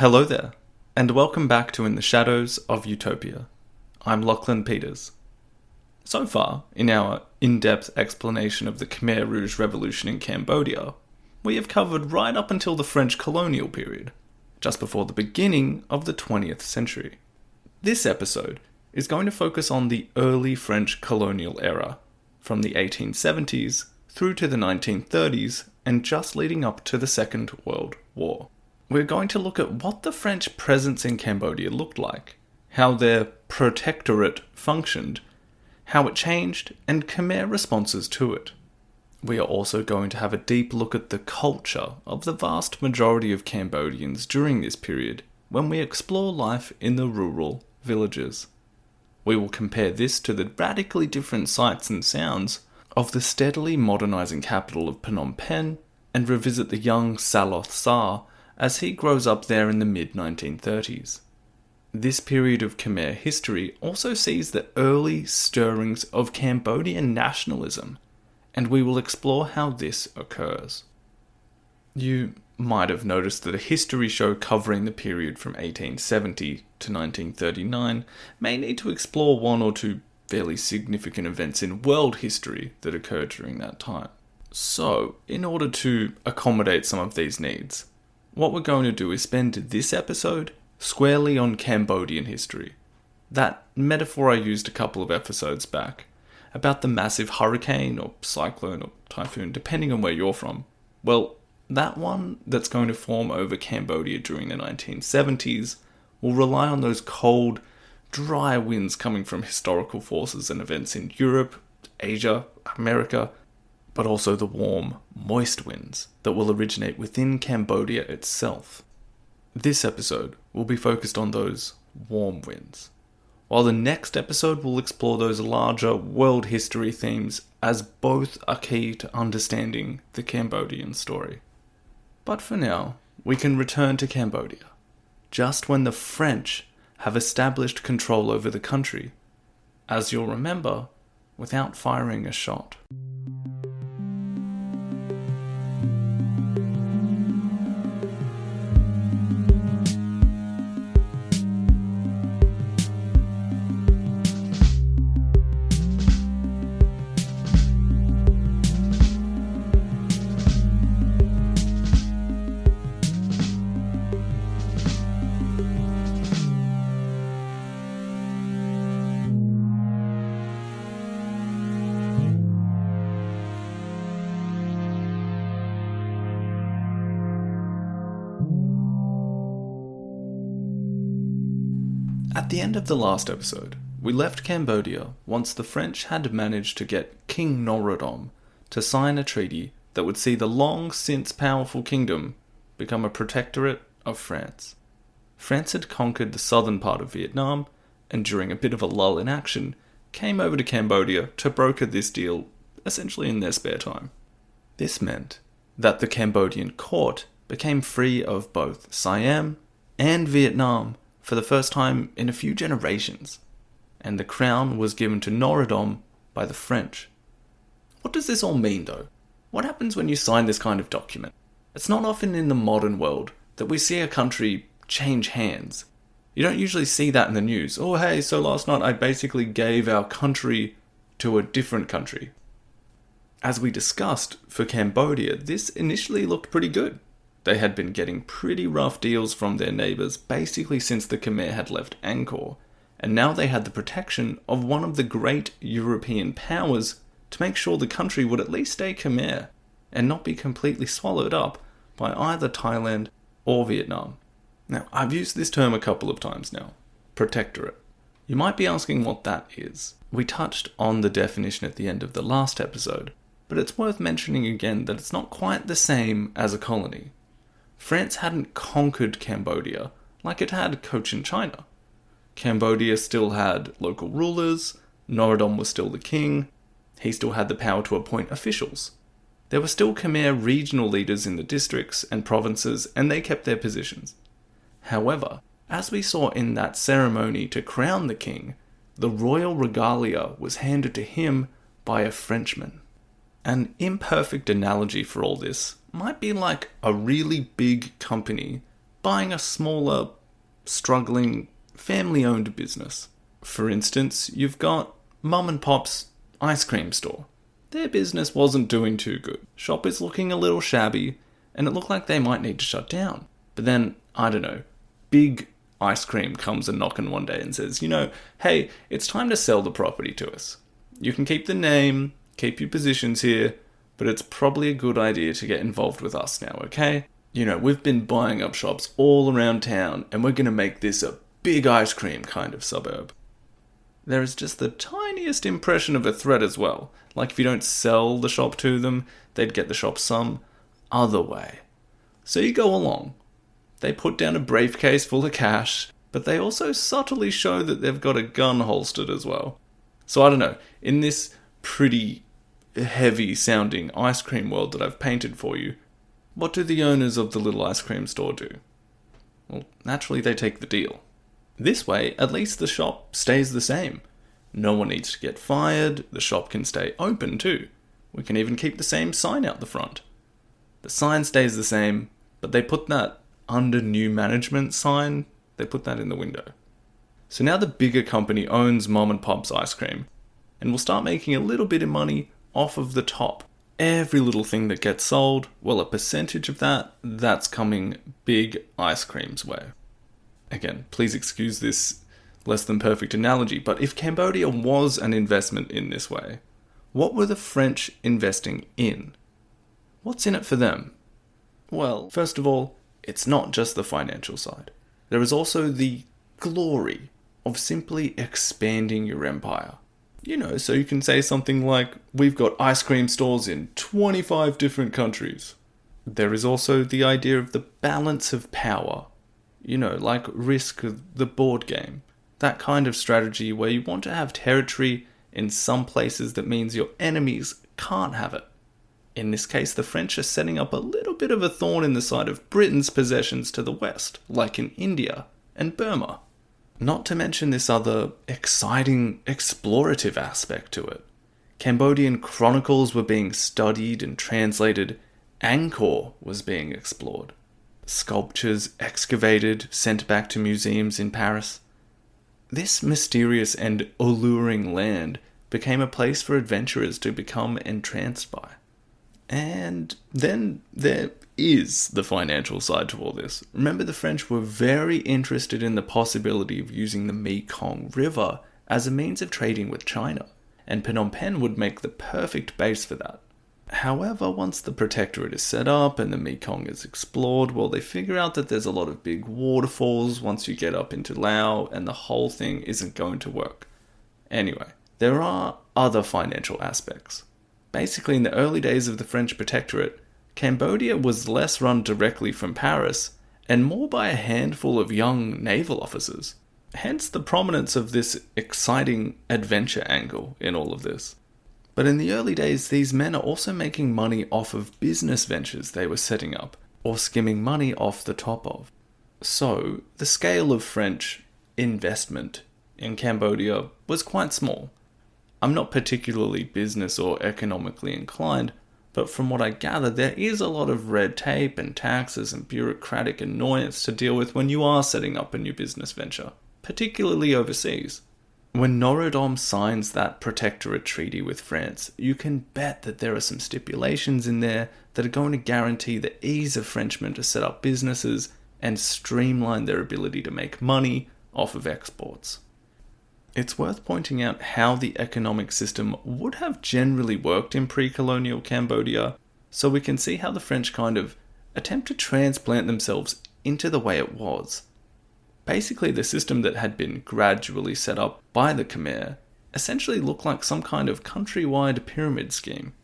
Hello there, and welcome back to In the Shadows of Utopia. I'm Lachlan Peters. So far, in our in-depth explanation of the Khmer Rouge Revolution in Cambodia, we have covered right up until the French colonial period, just before the beginning of the 20th century. This episode is going to focus on the early French colonial era, from the 1870s through to the 1930s and just leading up to the Second World War. We're going to look at what the French presence in Cambodia looked like, how their Protectorate functioned, how it changed, and Khmer responses to it. We are also going to have a deep look at the culture of the vast majority of Cambodians during this period when we explore life in the rural villages. We will compare this to the radically different sights and sounds of the steadily modernizing capital of Phnom Penh and revisit the young Saloth Sar as he grows up there in the mid-1930s. This period of Khmer history also sees the early stirrings of Cambodian nationalism, and we will explore how this occurs. You might have noticed that a history show covering the period from 1870 to 1939 may need to explore one or two fairly significant events in world history that occurred during that time. So, in order to accommodate some of these needs, what we're going to do is spend this episode squarely on Cambodian history. That metaphor I used a couple of episodes back, about the massive hurricane or cyclone or typhoon, depending on where you're from. Well, that one that's going to form over Cambodia during the 1970s will rely on those cold, dry winds coming from historical forces and events in Europe, Asia, America, but also the warm, moist winds that will originate within Cambodia itself. This episode will be focused on those warm winds, while the next episode will explore those larger world history themes, as both are key to understanding the Cambodian story. But for now, we can return to Cambodia, just when the French have established control over the country, as you'll remember, without firing a shot. At the end of the last episode, we left Cambodia once the French had managed to get King Norodom to sign a treaty that would see the long-since powerful kingdom become a protectorate of France. France had conquered the southern part of Vietnam, and during a bit of a lull in action, came over to Cambodia to broker this deal essentially in their spare time. This meant that the Cambodian court became free of both Siam and Vietnam for the first time in a few generations, and the crown was given to Norodom by the French. What does this all mean, though? What happens when you sign this kind of document? It's not often in the modern world that we see a country change hands. You don't usually see that in the news. Oh hey, so last night I basically gave our country to a different country. As we discussed, for Cambodia, this initially looked pretty good. They had been getting pretty rough deals from their neighbours basically since the Khmer had left Angkor, and now they had the protection of one of the great European powers to make sure the country would at least stay Khmer and not be completely swallowed up by either Thailand or Vietnam. Now, I've used this term a couple of times now, Protectorate. You might be asking what that is. We touched on the definition at the end of the last episode, but it's worth mentioning again that it's not quite the same as a colony. France hadn't conquered Cambodia like it had Cochin China. Cambodia still had local rulers, Norodom was still the king, he still had the power to appoint officials. There were still Khmer regional leaders in the districts and provinces, and they kept their positions. However, as we saw in that ceremony to crown the king, the royal regalia was handed to him by a Frenchman. An imperfect analogy for all this might be like a really big company buying a smaller, struggling, family-owned business. For instance, you've got Mum and Pop's ice cream store. Their business wasn't doing too good. Shop is looking a little shabby, and it looked like they might need to shut down. But then, I don't know, Big Ice Cream comes a knocking one day and says, hey, it's time to sell the property to us. You can keep the name, keep your positions here, but it's probably a good idea to get involved with us now, okay? We've been buying up shops all around town, and we're going to make this a big ice cream kind of suburb. There is just the tiniest impression of a threat as well. Like if you don't sell the shop to them, they'd get the shop some other way. So you go along. They put down a briefcase full of cash, but they also subtly show that they've got a gun holstered as well. So I don't know, in this pretty heavy sounding ice cream world that I've painted for you, what do the owners of the little ice cream store do? Well, naturally they take the deal. This way, at least the shop stays the same. No one needs to get fired, the shop can stay open too. We can even keep the same sign out the front. The sign stays the same, but they put that under new management sign, they put that in the window. So now the bigger company owns Mom and Pop's ice cream, and will start making a little bit of money off of the top. Every little thing that gets sold, well, a percentage of that's coming Big Ice Cream's way. Again, please excuse this less than perfect analogy, but if Cambodia was an investment in this way, what were the French investing in? What's in it for them? Well, first of all, it's not just the financial side. There is also the glory of simply expanding your empire. So you can say something like, we've got ice cream stores in 25 different countries. There is also the idea of the balance of power. Like Risk, the board game. That kind of strategy where you want to have territory in some places that means your enemies can't have it. In this case, the French are setting up a little bit of a thorn in the side of Britain's possessions to the west, like in India and Burma. Not to mention this other exciting explorative aspect to it. Cambodian chronicles were being studied and translated. Angkor was being explored. Sculptures excavated, sent back to museums in Paris. This mysterious and alluring land became a place for adventurers to become entranced by. And then there is the financial side to all this. Remember, the French were very interested in the possibility of using the Mekong River as a means of trading with China, and Phnom Penh would make the perfect base for that. However, once the Protectorate is set up and the Mekong is explored, well, they figure out that there's a lot of big waterfalls once you get up into Laos, and the whole thing isn't going to work. Anyway, there are other financial aspects. Basically, in the early days of the French Protectorate, Cambodia was less run directly from Paris, and more by a handful of young naval officers. Hence the prominence of this exciting adventure angle in all of this. But in the early days, these men are also making money off of business ventures they were setting up, or skimming money off the top of. So, the scale of French investment in Cambodia was quite small. I'm not particularly business or economically inclined, but from what I gather, there is a lot of red tape and taxes and bureaucratic annoyance to deal with when you are setting up a new business venture, particularly overseas. When Norodom signs that Protectorate treaty with France, you can bet that there are some stipulations in there that are going to guarantee the ease of Frenchmen to set up businesses and streamline their ability to make money off of exports. It's worth pointing out how the economic system would have generally worked in pre-colonial Cambodia, so we can see how the French kind of attempt to transplant themselves into the way it was. Basically, the system that had been gradually set up by the Khmer essentially looked like some kind of countrywide pyramid scheme.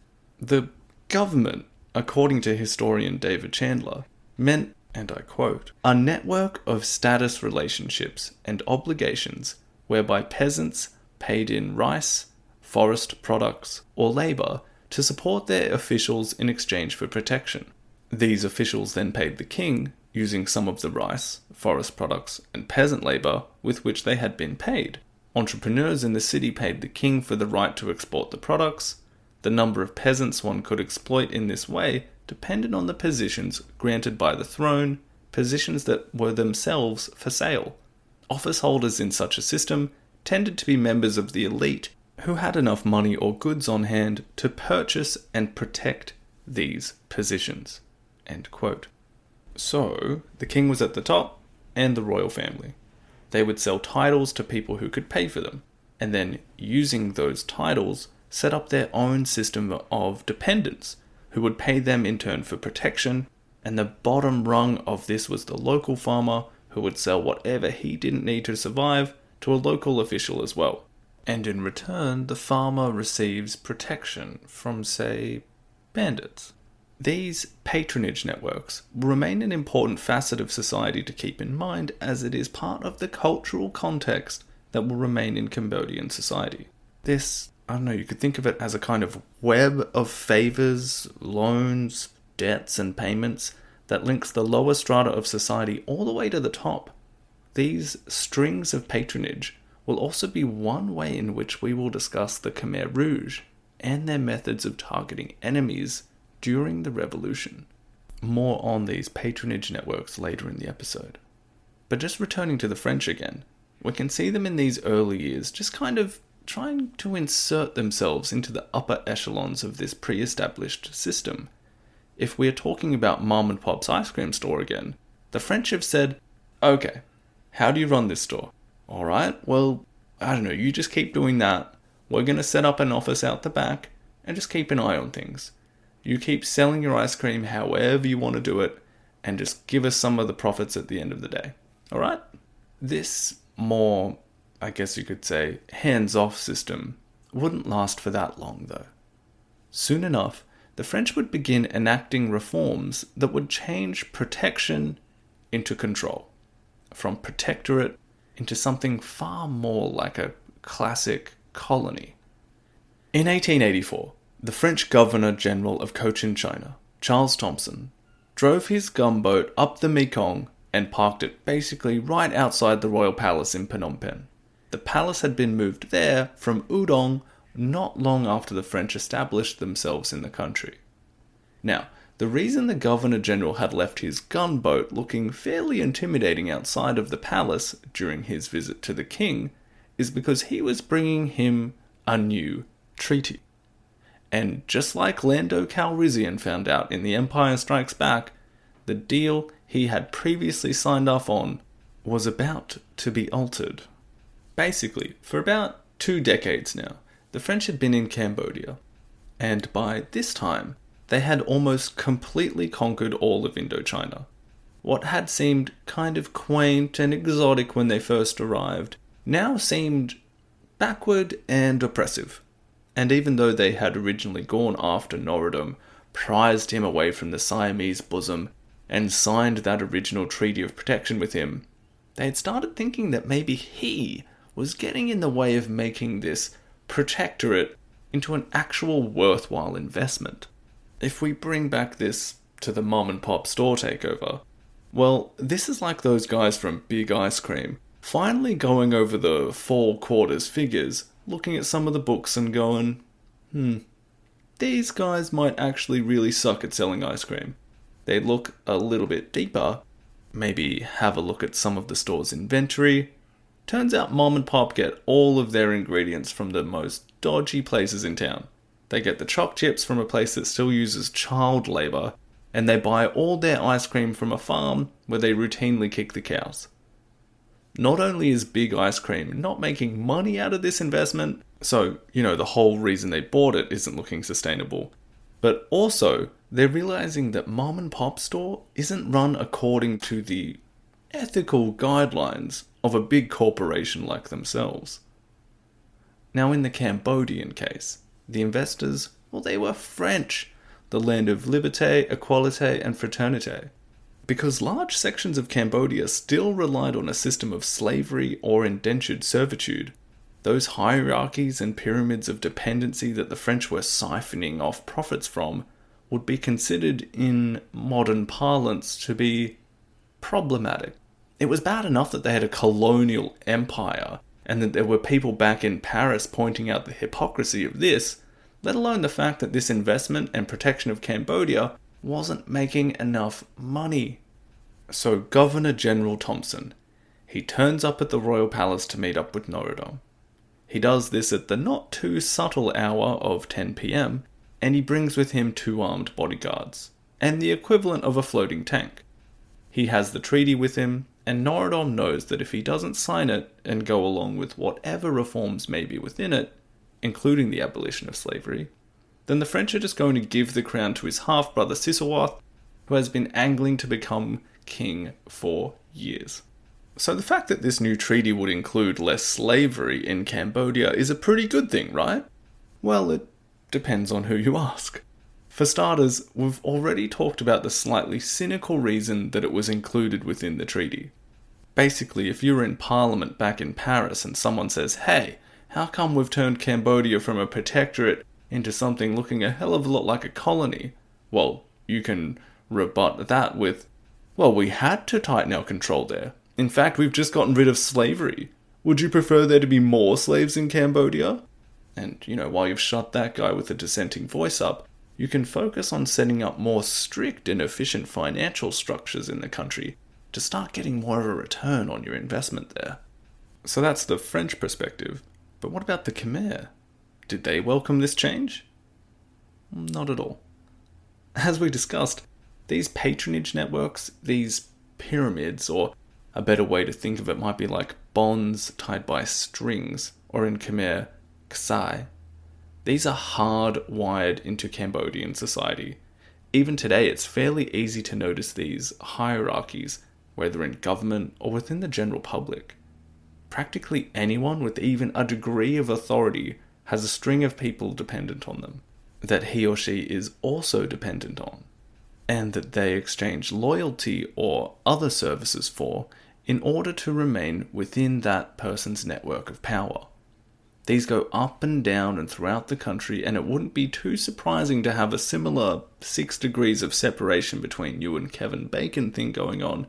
The government, according to historian David Chandler, meant, and I quote, a network of status relationships and obligations whereby peasants paid in rice, forest products, or labour to support their officials in exchange for protection. These officials then paid the king using some of the rice, forest products, and peasant labour with which they had been paid. Entrepreneurs in the city paid the king for the right to export the products. The number of peasants one could exploit in this way depended on the positions granted by the throne positions that were themselves for sale. Office holders in such a system tended to be members of the elite who had enough money or goods on hand to purchase and protect these positions." End quote. So, the king was at the top, and the royal family. They would sell titles to people who could pay for them, and then, using those titles, set up their own system of dependents, who would pay them in turn for protection, and the bottom rung of this was the local farmer, who would sell whatever he didn't need to survive to a local official as well. And in return, the farmer receives protection from, say, bandits. These patronage networks remain an important facet of society to keep in mind, as it is part of the cultural context that will remain in Cambodian society. This, I don't know, you could think of it as a kind of web of favors, loans, debts, and payments that links the lower strata of society all the way to the top. These strings of patronage will also be one way in which we will discuss the Khmer Rouge and their methods of targeting enemies during the revolution. More on these patronage networks later in the episode. But just returning to the French again, we can see them in these early years just kind of trying to insert themselves into the upper echelons of this pre-established system. If we are talking about Mom and Pop's ice cream store again, the French have said, "Okay, how do you run this store? Alright, well, I don't know, you just keep doing that. We're going to set up an office out the back and just keep an eye on things. You keep selling your ice cream however you want to do it, and just give us some of the profits at the end of the day. Alright?" This more, I guess you could say, hands-off system wouldn't last for that long though. Soon enough, the French would begin enacting reforms that would change protection into control, from protectorate into something far more like a classic colony. In 1884, the French Governor-General of Cochinchina, Charles Thompson, drove his gunboat up the Mekong and parked it basically right outside the royal palace in Phnom Penh. The palace had been moved there from Udong not long after the French established themselves in the country. Now, the reason the Governor-General had left his gunboat looking fairly intimidating outside of the palace during his visit to the king is because he was bringing him a new treaty. And just like Lando Calrissian found out in The Empire Strikes Back, the deal he had previously signed off on was about to be altered. Basically, for about 2 decades now, the French had been in Cambodia, and by this time, they had almost completely conquered all of Indochina. What had seemed kind of quaint and exotic when they first arrived now seemed backward and oppressive. And even though they had originally gone after Norodom, prized him away from the Siamese bosom, and signed that original treaty of protection with him, they had started thinking that maybe he was getting in the way of making this protectorate into an actual worthwhile investment. If we bring back this to the mom and pop store takeover, well, this is like those guys from Big Ice Cream finally going over the 4 quarters figures, looking at some of the books and going, these guys might actually really suck at selling ice cream. They look a little bit deeper, maybe have a look at some of the store's inventory. Turns out mom and pop get all of their ingredients from the most dodgy places in town. They get the choc chips from a place that still uses child labour, and they buy all their ice cream from a farm where they routinely kick the cows. Not only is Big Ice Cream not making money out of this investment, so, the whole reason they bought it isn't looking sustainable, but also they're realizing that mom and pop store isn't run according to the ethical guidelines of a big corporation like themselves. Now, in the Cambodian case, the investors, well, they were French, the land of liberté, equalité, and fraternité. Because large sections of Cambodia still relied on a system of slavery or indentured servitude, those hierarchies and pyramids of dependency that the French were siphoning off profits from would be considered in modern parlance to be problematic. It was bad enough that they had a colonial empire and that there were people back in Paris pointing out the hypocrisy of this, let alone the fact that this investment and protection of Cambodia wasn't making enough money. So Governor General Thompson, he turns up at the royal palace to meet up with Norodom. He does this at the not too subtle hour of 10 p.m, and he brings with him 2 armed bodyguards, and the equivalent of a floating tank. He has the treaty with him, and Norodom knows that if he doesn't sign it and go along with whatever reforms may be within it, including the abolition of slavery, then the French are just going to give the crown to his half-brother Sisowath, who has been angling to become king for years. So the fact that this new treaty would include less slavery in Cambodia is a pretty good thing, right? Well, it depends on who you ask. For starters, we've already talked about the slightly cynical reason that it was included within the treaty. Basically, if you're in Parliament back in Paris and someone says, "Hey, how come we've turned Cambodia from a protectorate into something looking a hell of a lot like a colony?" Well, you can rebut that with, "Well, we had to tighten our control there. In fact, we've just gotten rid of slavery. Would you prefer there to be more slaves in Cambodia?" And, while you've shut that guy with a dissenting voice up, you can focus on setting up more strict and efficient financial structures in the country to start getting more of a return on your investment there. So that's the French perspective. But what about the Khmer? Did they welcome this change? Not at all. As we discussed, these patronage networks, these pyramids, or a better way to think of it might be like bonds tied by strings, or in Khmer, ksai. These are hardwired into Cambodian society. Even today, it's fairly easy to notice these hierarchies, whether in government or within the general public. Practically anyone with even a degree of authority has a string of people dependent on them, that he or she is also dependent on, and that they exchange loyalty or other services for in order to remain within that person's network of power. These go up and down and throughout the country, and it wouldn't be too surprising to have a similar 6 degrees of separation between you and Kevin Bacon thing going on,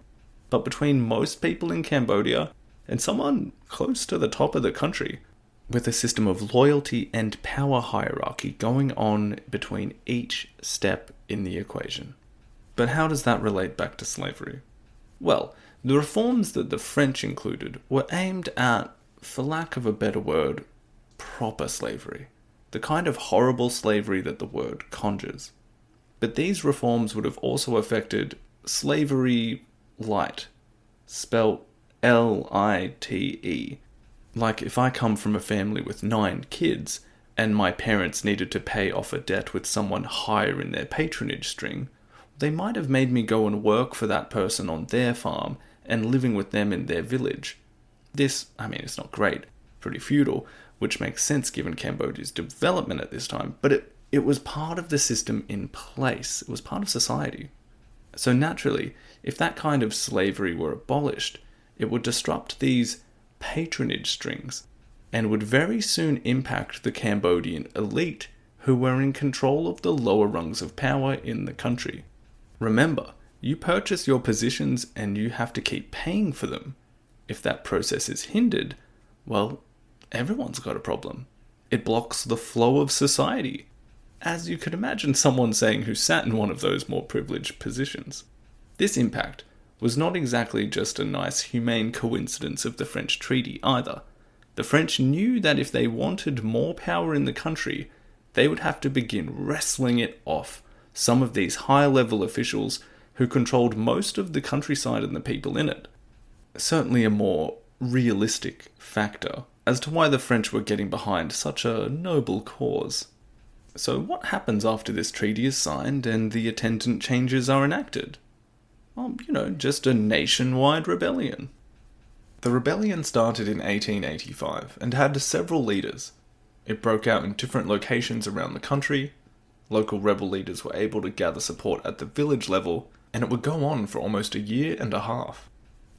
but between most people in Cambodia and someone close to the top of the country, with a system of loyalty and power hierarchy going on between each step in the equation. But how does that relate back to slavery? Well, the reforms that the French included were aimed at, for lack of a better word, proper slavery. The kind of horrible slavery that the word conjures. But these reforms would have also affected slavery light, spelt L-I-T-E. Like if I come from a family with 9 kids, and my parents needed to pay off a debt with someone higher in their patronage string, they might have made me go and work for that person on their farm and living with them in their village. This, it's not great, pretty feudal, which makes sense given Cambodia's development at this time, but it was part of the system in place. It was part of society. So naturally, if that kind of slavery were abolished, it would disrupt these patronage strings and would very soon impact the Cambodian elite who were in control of the lower rungs of power in the country. Remember, you purchase your positions and you have to keep paying for them. If that process is hindered, well, everyone's got a problem. It blocks the flow of society, as you could imagine someone saying who sat in one of those more privileged positions. This impact was not exactly just a nice humane coincidence of the French treaty either. The French knew that if they wanted more power in the country, they would have to begin wrestling it off some of these high-level officials who controlled most of the countryside and the people in it. Certainly a more realistic factor as to why the French were getting behind such a noble cause. So what happens after this treaty is signed and the attendant changes are enacted? Well, just a nationwide rebellion. The rebellion started in 1885 and had several leaders. It broke out in different locations around the country. Local rebel leaders were able to gather support at the village level, and it would go on for almost a year and a half.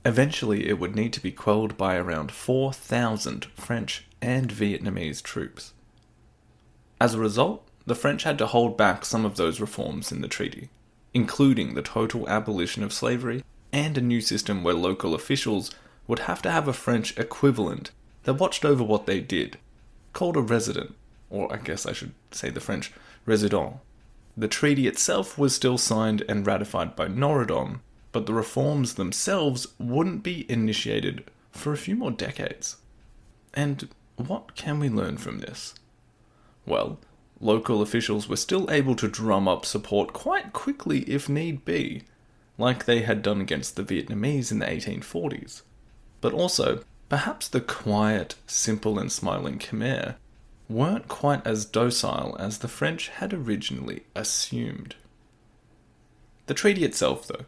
Eventually, it would need to be quelled by around 4,000 French and Vietnamese troops. As a result, the French had to hold back some of those reforms in the treaty, including the total abolition of slavery and a new system where local officials would have to have a French equivalent that watched over what they did, called a resident, or I guess I should say the French résident. The treaty itself was still signed and ratified by Norodom, but the reforms themselves wouldn't be initiated for a few more decades. And what can we learn from this? Well, local officials were still able to drum up support quite quickly if need be, like they had done against the Vietnamese in the 1840s. But also, perhaps the quiet, simple and smiling Khmer weren't quite as docile as the French had originally assumed. The treaty itself, though,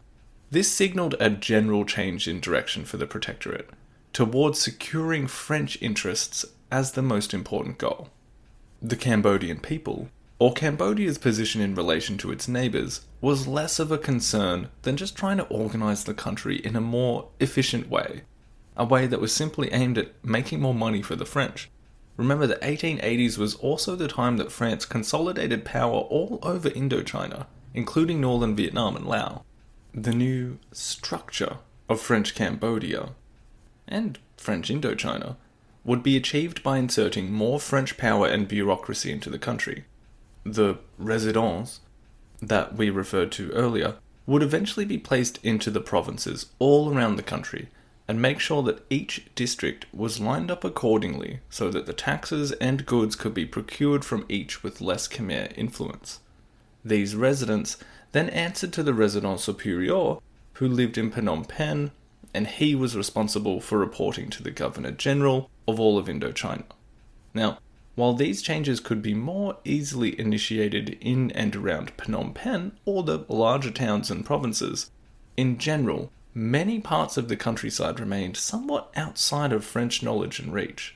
this signalled a general change in direction for the Protectorate, towards securing French interests as the most important goal. The Cambodian people, or Cambodia's position in relation to its neighbours, was less of a concern than just trying to organise the country in a more efficient way, a way that was simply aimed at making more money for the French. Remember, the 1880s was also the time that France consolidated power all over Indochina, including northern Vietnam and Laos. The new structure of French Cambodia, and French Indochina, would be achieved by inserting more French power and bureaucracy into the country. The résidence that we referred to earlier would eventually be placed into the provinces all around the country, and make sure that each district was lined up accordingly so that the taxes and goods could be procured from each with less Khmer influence. These residents then answered to the Résident Supérieur, who lived in Phnom Penh, and he was responsible for reporting to the Governor-General of all of Indochina. Now, while these changes could be more easily initiated in and around Phnom Penh or the larger towns and provinces, in general, many parts of the countryside remained somewhat outside of French knowledge and reach.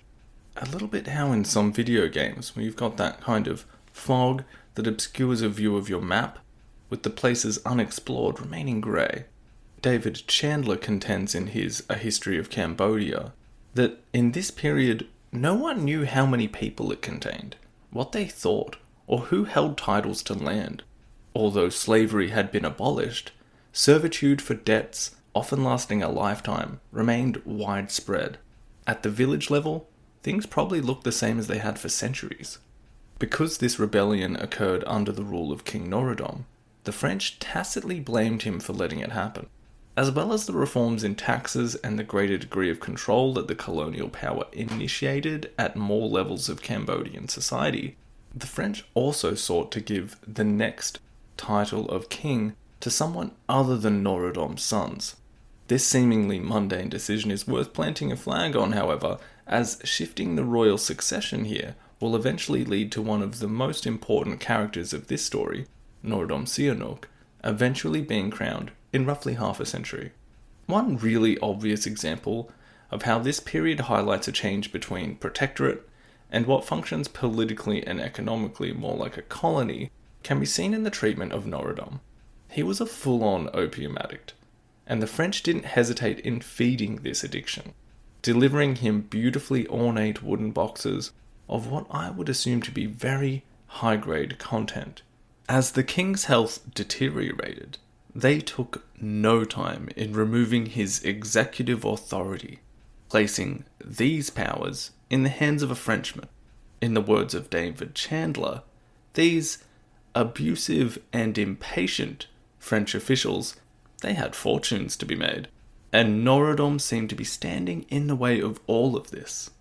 A little bit how in some video games, where you've got that kind of fog that obscures a view of your map, with the places unexplored remaining grey. David Chandler contends in his A History of Cambodia that in this period no one knew how many people it contained, what they thought, or who held titles to land. Although slavery had been abolished, servitude for debts, often lasting a lifetime, remained widespread. At the village level, things probably looked the same as they had for centuries. Because this rebellion occurred under the rule of King Norodom, the French tacitly blamed him for letting it happen. As well as the reforms in taxes and the greater degree of control that the colonial power initiated at more levels of Cambodian society, the French also sought to give the next title of king to someone other than Norodom's sons. This seemingly mundane decision is worth planting a flag on, however, as shifting the royal succession here will eventually lead to one of the most important characters of this story, Norodom Sihanouk, eventually being crowned in roughly half a century. One really obvious example of how this period highlights a change between Protectorate and what functions politically and economically more like a colony can be seen in the treatment of Norodom. He was a full-on opium addict, and the French didn't hesitate in feeding this addiction, delivering him beautifully ornate wooden boxes of what I would assume to be very high-grade content. As the king's health deteriorated, they took no time in removing his executive authority, placing these powers in the hands of a Frenchman. In the words of David Chandler, these abusive and impatient French officials, they had fortunes to be made, and Norodom seemed to be standing in the way of all of this.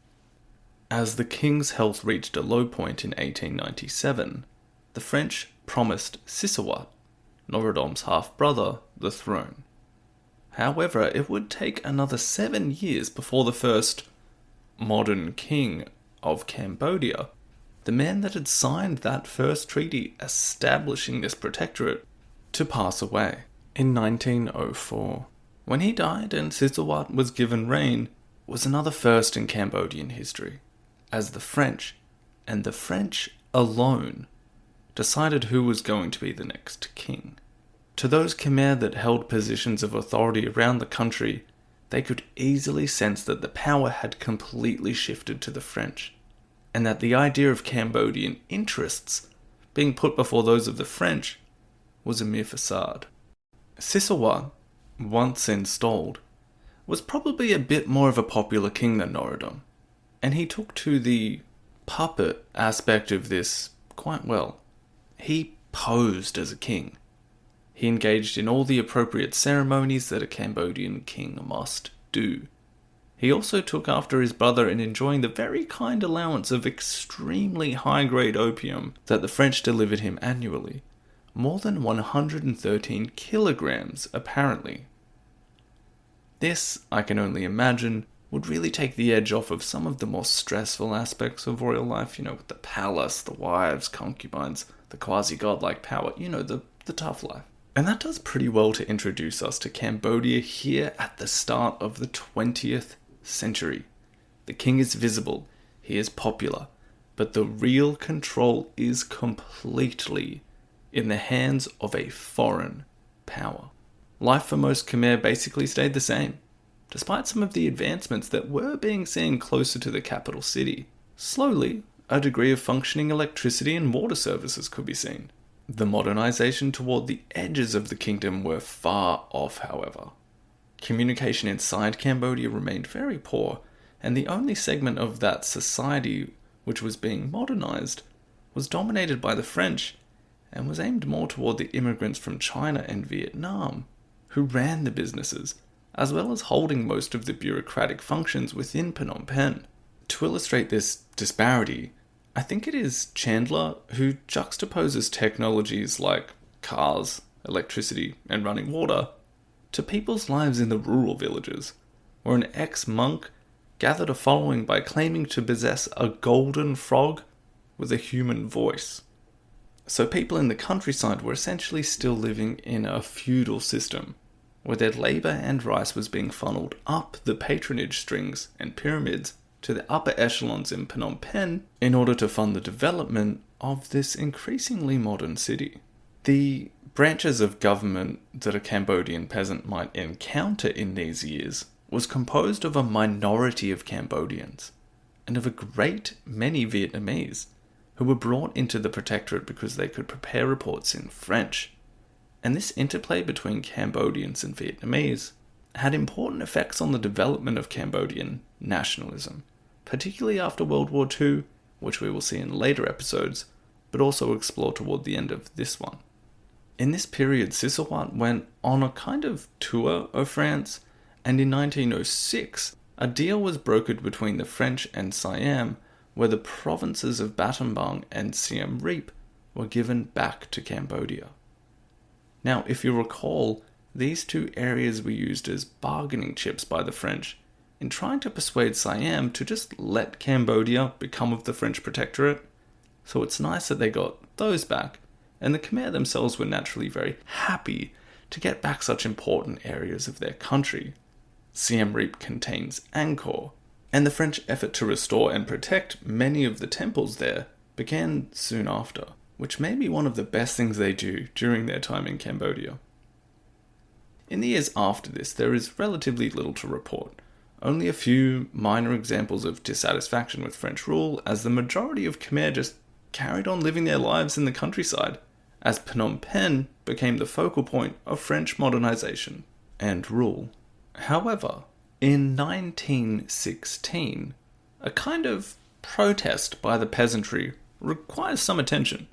As the king's health reached a low point in 1897, the French promised Sisawat, Norodom's half-brother, the throne. However, it would take another 7 years before the first modern king of Cambodia, the man that had signed that first treaty establishing this protectorate, to pass away in 1904. When he died and Sisawat was given reign, was another first in Cambodian history, as the French, and the French alone, decided who was going to be the next king. To those Khmer that held positions of authority around the country, they could easily sense that the power had completely shifted to the French, and that the idea of Cambodian interests being put before those of the French was a mere facade. Sisawat, once installed, was probably a bit more of a popular king than Norodom, and he took to the puppet aspect of this quite well. He posed as a king. He engaged in all the appropriate ceremonies that a Cambodian king must do. He also took after his brother in enjoying the very kind allowance of extremely high-grade opium that the French delivered him annually. More than 113 kilograms, apparently. This, I can only imagine, would really take the edge off of some of the more stressful aspects of royal life, with the palace, the wives, concubines, the quasi-godlike power, the tough life. And that does pretty well to introduce us to Cambodia here at the start of the 20th century. The king is visible, he is popular, but the real control is completely in the hands of a foreign power. Life for most Khmer basically stayed the same, despite some of the advancements that were being seen closer to the capital city. Slowly, a degree of functioning electricity and water services could be seen. The modernization toward the edges of the kingdom were far off, however. Communication inside Cambodia remained very poor, and the only segment of that society which was being modernized was dominated by the French and was aimed more toward the immigrants from China and Vietnam, who ran the businesses, as well as holding most of the bureaucratic functions within Phnom Penh. To illustrate this disparity, I think it is Chandler who juxtaposes technologies like cars, electricity, and running water to people's lives in the rural villages, where an ex-monk gathered a following by claiming to possess a golden frog with a human voice. So people in the countryside were essentially still living in a feudal system, where their labour and rice was being funneled up the patronage strings and pyramids to the upper echelons in Phnom Penh in order to fund the development of this increasingly modern city. The branches of government that a Cambodian peasant might encounter in these years was composed of a minority of Cambodians and of a great many Vietnamese who were brought into the Protectorate because they could prepare reports in French. And this interplay between Cambodians and Vietnamese had important effects on the development of Cambodian nationalism, particularly after World War II, which we will see in later episodes, but also explore toward the end of this one. In this period, Sisawat went on a kind of tour of France, and in 1906, a deal was brokered between the French and Siam, where the provinces of Battambang and Siem Reap were given back to Cambodia. Now, if you recall, these two areas were used as bargaining chips by the French in trying to persuade Siam to just let Cambodia become of the French Protectorate. So it's nice that they got those back, and the Khmer themselves were naturally very happy to get back such important areas of their country. Siem Reap contains Angkor, and the French effort to restore and protect many of the temples there began soon after, which may be one of the best things they do during their time in Cambodia. In the years after this, there is relatively little to report, only a few minor examples of dissatisfaction with French rule, as the majority of Khmer just carried on living their lives in the countryside, as Phnom Penh became the focal point of French modernization and rule. However, in 1916, a kind of protest by the peasantry requires some attention.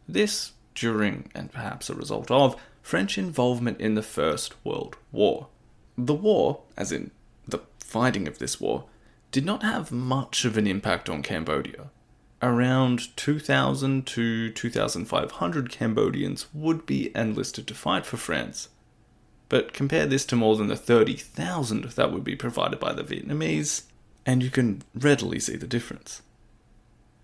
This during, and perhaps a result of, French involvement in the First World War. The war, as in the fighting of this war, did not have much of an impact on Cambodia. Around 2,000 to 2,500 Cambodians would be enlisted to fight for France. But compare this to more than the 30,000 that would be provided by the Vietnamese, and you can readily see the difference.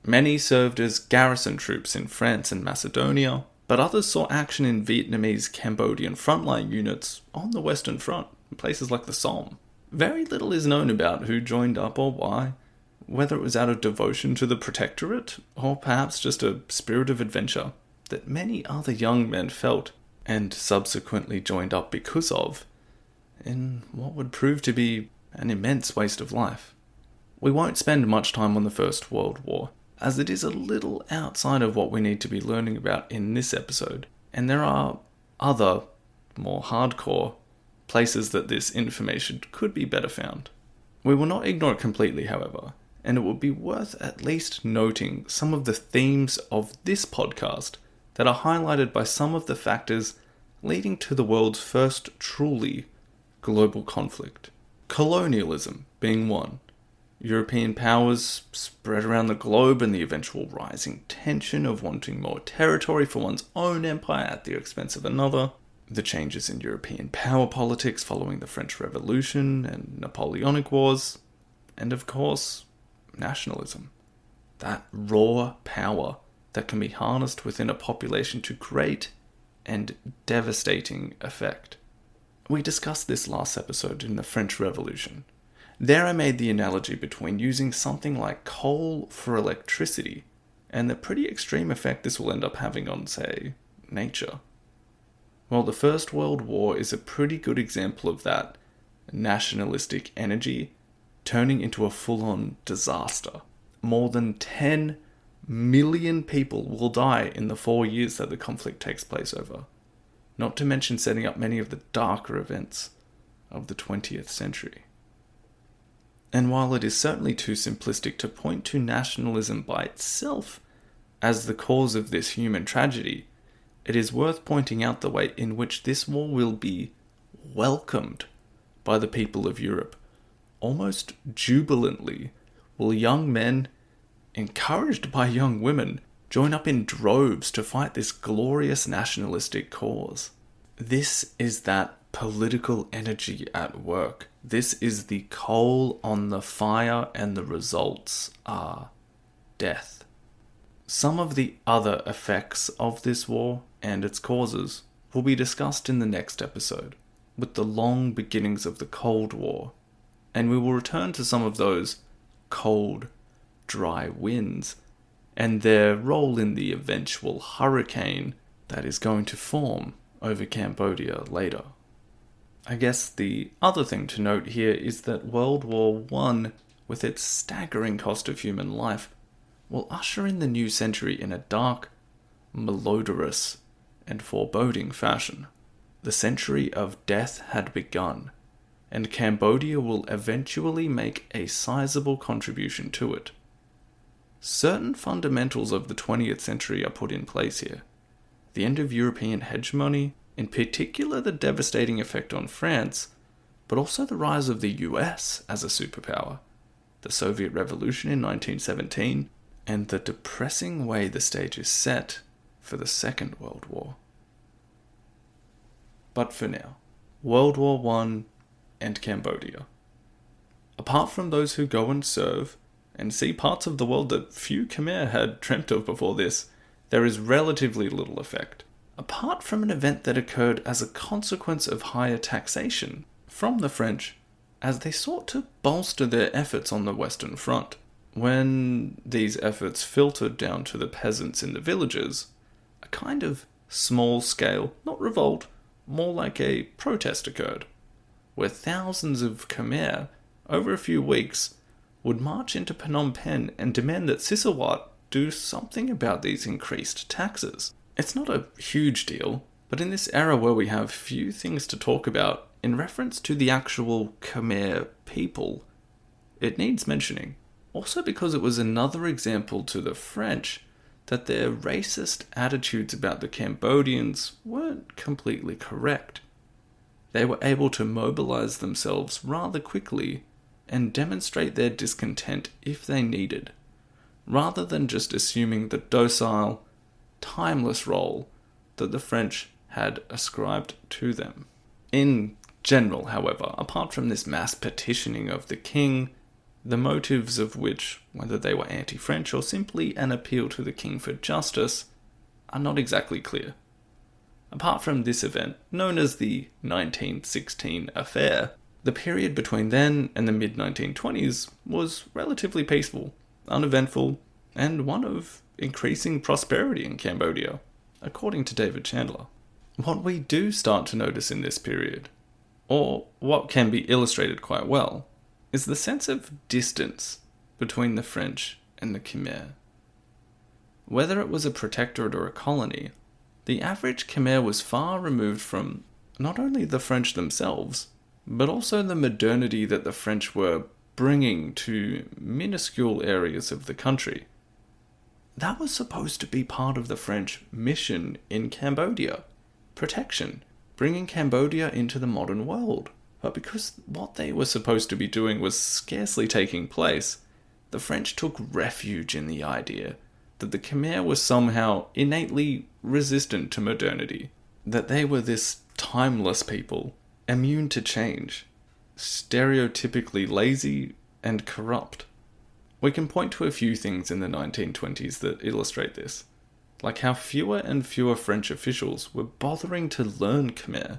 Many served as garrison troops in France and Macedonia, but others saw action in Vietnamese Cambodian frontline units on the Western Front, in places like the Somme. Very little is known about who joined up or why, whether it was out of devotion to the Protectorate, or perhaps just a spirit of adventure that many other young men felt, and subsequently joined up because of, in what would prove to be an immense waste of life. We won't spend much time on the First World War, as it is a little outside of what we need to be learning about in this episode, and there are other, more hardcore, places that this information could be better found. We will not ignore it completely, however, and it would be worth at least noting some of the themes of this podcast that are highlighted by some of the factors leading to the world's first truly global conflict. Colonialism being one. European powers spread around the globe and the eventual rising tension of wanting more territory for one's own empire at the expense of another. The changes in European power politics following the French Revolution and Napoleonic Wars. And of course, nationalism. That raw power that can be harnessed within a population to great and devastating effect. We discussed this last episode in the French Revolution. There I made the analogy between using something like coal for electricity and the pretty extreme effect this will end up having on, say, nature. Well, the First World War is a pretty good example of that nationalistic energy turning into a full-on disaster. More than 10 million people will die in the 4 years that the conflict takes place over, not to mention setting up many of the darker events of the 20th century. And while it is certainly too simplistic to point to nationalism by itself as the cause of this human tragedy, it is worth pointing out the way in which this war will be welcomed by the people of Europe. Almost jubilantly will young men, encouraged by young women, join up in droves to fight this glorious nationalistic cause. This is that political energy at work. This is the coal on the fire, and the results are death. Some of the other effects of this war and its causes will be discussed in the next episode, with the long beginnings of the Cold War, and we will return to some of those cold, dry winds and their role in the eventual hurricane that is going to form over Cambodia later. I guess the other thing to note here is that World War I, with its staggering cost of human life, will usher in the new century in a dark, malodorous, and foreboding fashion. The century of death had begun, and Cambodia will eventually make a sizable contribution to it. Certain fundamentals of the 20th century are put in place here. The end of European hegemony, in particular the devastating effect on France, but also the rise of the US as a superpower, the Soviet Revolution in 1917, and the depressing way the stage is set for the Second World War. But for now, World War I and Cambodia. Apart from those who go and serve and see parts of the world that few Khmer had dreamt of before this, there is relatively little effect. Apart from an event that occurred as a consequence of higher taxation from the French as they sought to bolster their efforts on the Western Front. When these efforts filtered down to the peasants in the villages, a kind of small-scale, not revolt, more like a protest occurred, where thousands of Khmer, over a few weeks, would march into Phnom Penh and demand that Sisawat do something about these increased taxes. It's not a huge deal, but in this era where we have few things to talk about in reference to the actual Khmer people, it needs mentioning. Also because it was another example to the French that their racist attitudes about the Cambodians weren't completely correct. They were able to mobilize themselves rather quickly and demonstrate their discontent if they needed, rather than just assuming the docile, timeless role that the French had ascribed to them. In general, however, apart from this mass petitioning of the king, the motives of which, whether they were anti-French or simply an appeal to the king for justice, are not exactly clear. Apart from this event, known as the 1916 affair, the period between then and the mid-1920s was relatively peaceful, uneventful, and one of increasing prosperity in Cambodia, according to David Chandler. What we do start to notice in this period, or what can be illustrated quite well, is the sense of distance between the French and the Khmer. Whether it was a protectorate or a colony, the average Khmer was far removed from not only the French themselves, but also the modernity that the French were bringing to minuscule areas of the country. That was supposed to be part of the French mission in Cambodia. Protection. bringing Cambodia into the modern world. But because what they were supposed to be doing was scarcely taking place, the French took refuge in the idea that the Khmer were somehow innately resistant to modernity, that they were this timeless people, immune to change, stereotypically lazy and corrupt. We can point to a few things in the 1920s that illustrate this, like how fewer and fewer French officials were bothering to learn Khmer,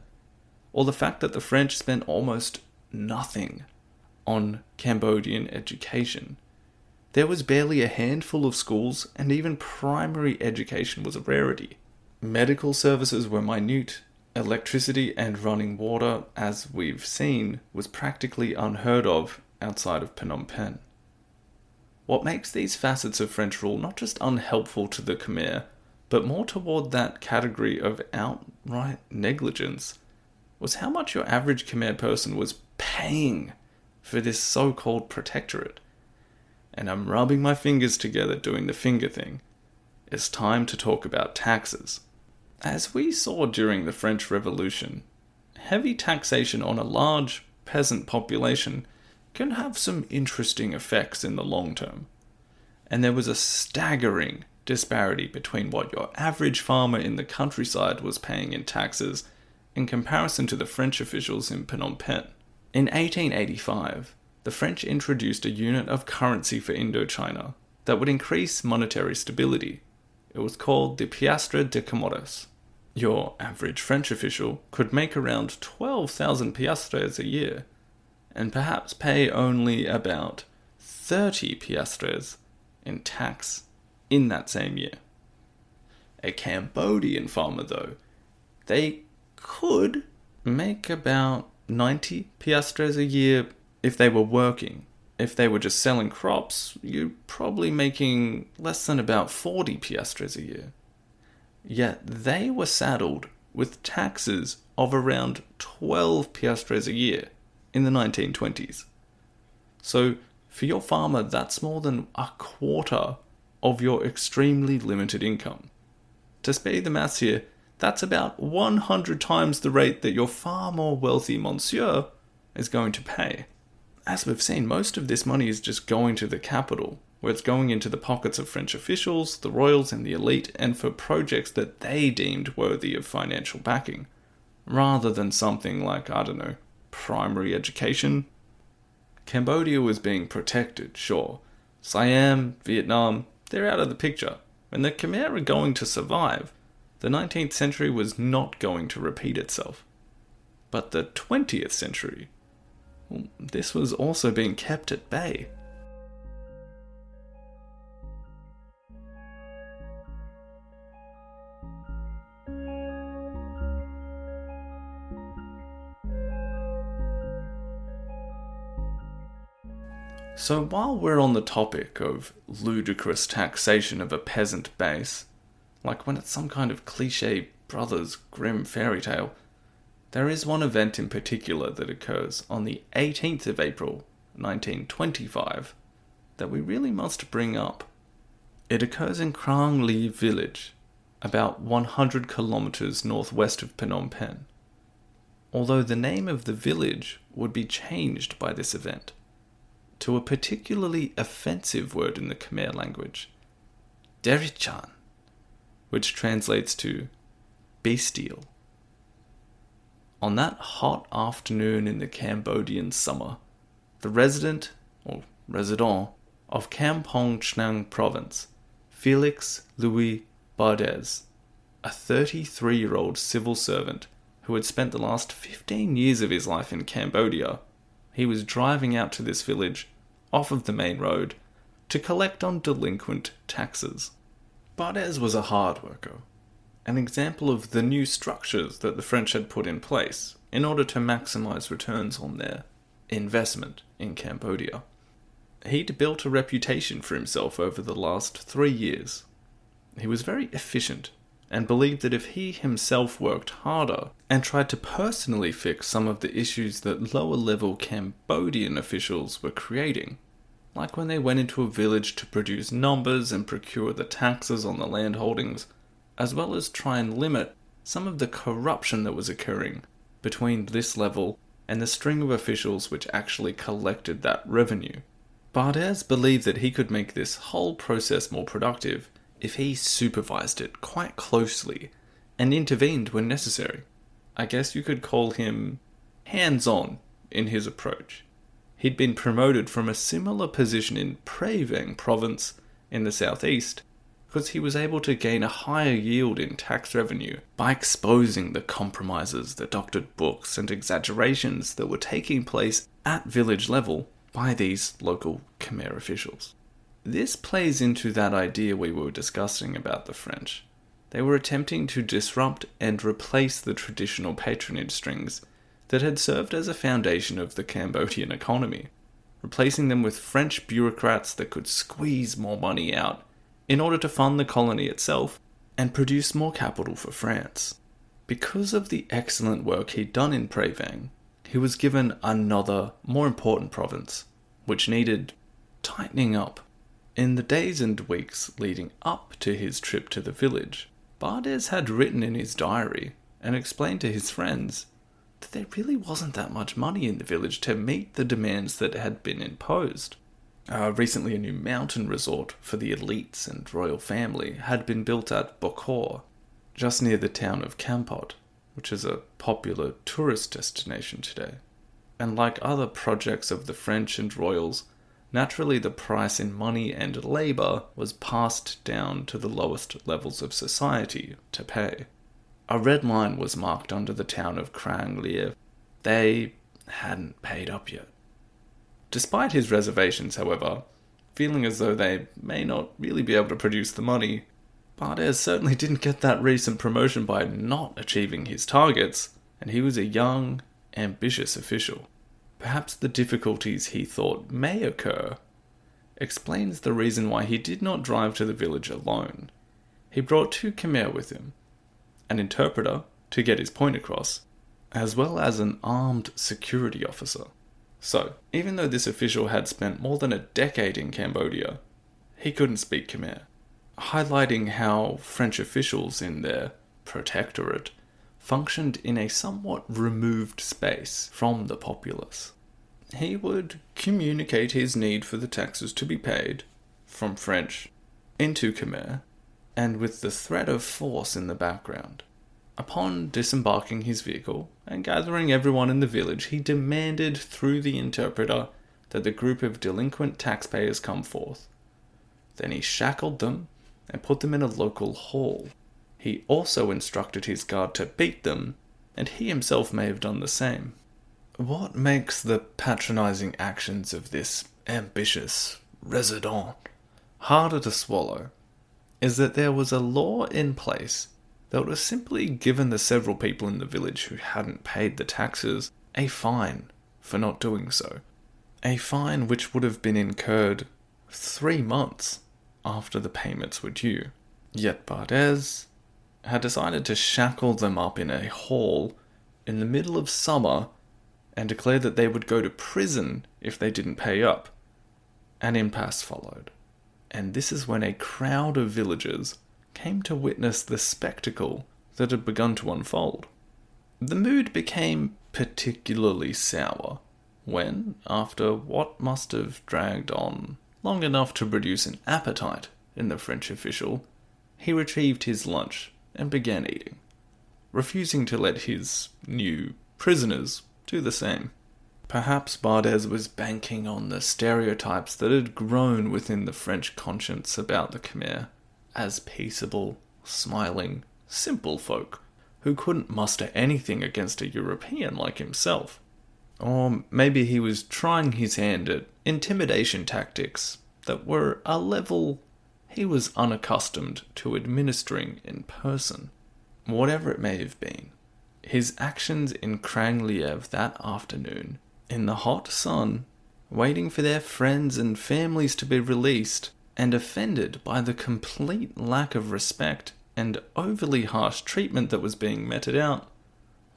or the fact that the French spent almost nothing on Cambodian education. There was barely a handful of schools, and even primary education was a rarity. Medical services were minute. Electricity and running water, as we've seen, was practically unheard of outside of Phnom Penh. What makes these facets of French rule not just unhelpful to the Khmer, but more toward that category of outright negligence, was how much your average Khmer person was paying for this so-called protectorate. And I'm rubbing my fingers together doing the finger thing. It's time to talk about taxes. As we saw during the French Revolution, heavy taxation on a large peasant population can have some interesting effects in the long term. And there was a staggering disparity between what your average farmer in the countryside was paying in taxes in comparison to the French officials in Phnom Penh. In 1885, the French introduced a unit of currency for Indochina that would increase monetary stability. It was called the piastre de Comoros. Your average French official could make around 12,000 piastres a year, and perhaps pay only about 30 piastres in tax in that same year. A Cambodian farmer, though, they could make about 90 piastres a year if they were working. If they were just selling crops, you're probably making less than about 40 piastres a year. Yet they were saddled with taxes of around 12 piastres a year in the 1920s. So for your farmer, that's more than a quarter of your extremely limited income. To speed the maths here, that's about 100 times the rate that your far more wealthy monsieur is going to pay. As we've seen, most of this money is just going to the capital, where it's going into the pockets of French officials, the royals, and the elite, and for projects that they deemed worthy of financial backing, rather than something like, primary education. Cambodia was being protected, sure. Siam, Vietnam, they're out of the picture. And the Khmer are going to survive. The 19th century was not going to repeat itself. But the 20th century, this was also being kept at bay. So while we're on the topic of ludicrous taxation of a peasant base, like when it's some kind of cliché Brothers Grimm fairy tale, there is one event in particular that occurs on the 18th of April, 1925, that we really must bring up. It occurs in Krang Li village, about 100 kilometers northwest of Phnom Penh, although the name of the village would be changed by this event to a particularly offensive word in the Khmer language, Derichan, which translates to bestial. On that hot afternoon in the Cambodian summer, the resident of Kampong Chnang province, Felix Louis Bardez, a 33-year-old civil servant who had spent the last 15 years of his life in Cambodia, he was driving out to this village off of the main road to collect on delinquent taxes. Bardez was a hard worker, an example of the new structures that the French had put in place in order to maximize returns on their investment in Cambodia. He'd built a reputation for himself over the last 3 years. He was very efficient and believed that if he himself worked harder and tried to personally fix some of the issues that lower-level Cambodian officials were creating, like when they went into a village to produce numbers and procure the taxes on the land holdings, as well as try and limit some of the corruption that was occurring between this level and the string of officials which actually collected that revenue. Bardez believed that he could make this whole process more productive if he supervised it quite closely and intervened when necessary. I guess you could call him hands-on in his approach. He'd been promoted from a similar position in Prey Veng province in the southeast because he was able to gain a higher yield in tax revenue by exposing the compromises, the doctored books and exaggerations that were taking place at village level by these local Khmer officials. This plays into that idea we were discussing about the French. They were attempting to disrupt and replace the traditional patronage strings that had served as a foundation of the Cambodian economy, replacing them with French bureaucrats that could squeeze more money out in order to fund the colony itself and produce more capital for France. Because of the excellent work he'd done in Prey Veng, he was given another, more important province, which needed tightening up. In the days and weeks leading up to his trip to the village, Bardez had written in his diary and explained to his friends that there really wasn't that much money in the village to meet the demands that had been imposed. Recently, a new mountain resort for the elites and royal family had been built at Bokor, just near the town of Kampot, which is a popular tourist destination today. And like other projects of the French and royals, naturally the price in money and labour was passed down to the lowest levels of society to pay. A red line was marked under the town of Krang Liev. They hadn't paid up yet. Despite his reservations, however, feeling as though they may not really be able to produce the money, Bardez certainly didn't get that recent promotion by not achieving his targets, and he was a young, ambitious official. Perhaps the difficulties he thought may occur explains the reason why he did not drive to the village alone. He brought 2 Khmer with him, an interpreter to get his point across, as well as an armed security officer. So, even though this official had spent more than a decade in Cambodia, he couldn't speak Khmer, highlighting how French officials in their Protectorate functioned in a somewhat removed space from the populace. He would communicate his need for the taxes to be paid, from French into Khmer, and with the threat of force in the background. Upon disembarking his vehicle and gathering everyone in the village, he demanded through the interpreter that the group of delinquent taxpayers come forth. Then he shackled them and put them in a local hall. He also instructed his guard to beat them, and he himself may have done the same. What makes the patronizing actions of this ambitious resident harder to swallow is that there was a law in place that was simply given the several people in the village who hadn't paid the taxes a fine for not doing so. A fine which would have been incurred 3 months after the payments were due. Yet Bardez had decided to shackle them up in a hall in the middle of summer and declare that they would go to prison if they didn't pay up. An impasse followed, and this is when a crowd of villagers came to witness the spectacle that had begun to unfold. The mood became particularly sour when, after what must have dragged on long enough to produce an appetite in the French official, he retrieved his lunch and began eating, refusing to let his new prisoners do the same. Perhaps Bardez was banking on the stereotypes that had grown within the French conscience about the Khmer as peaceable, smiling, simple folk who couldn't muster anything against a European like himself. Or maybe he was trying his hand at intimidation tactics that were a level he was unaccustomed to administering in person. Whatever it may have been, his actions in Krang Liev that afternoon, in the hot sun, waiting for their friends and families to be released, and offended by the complete lack of respect and overly harsh treatment that was being meted out,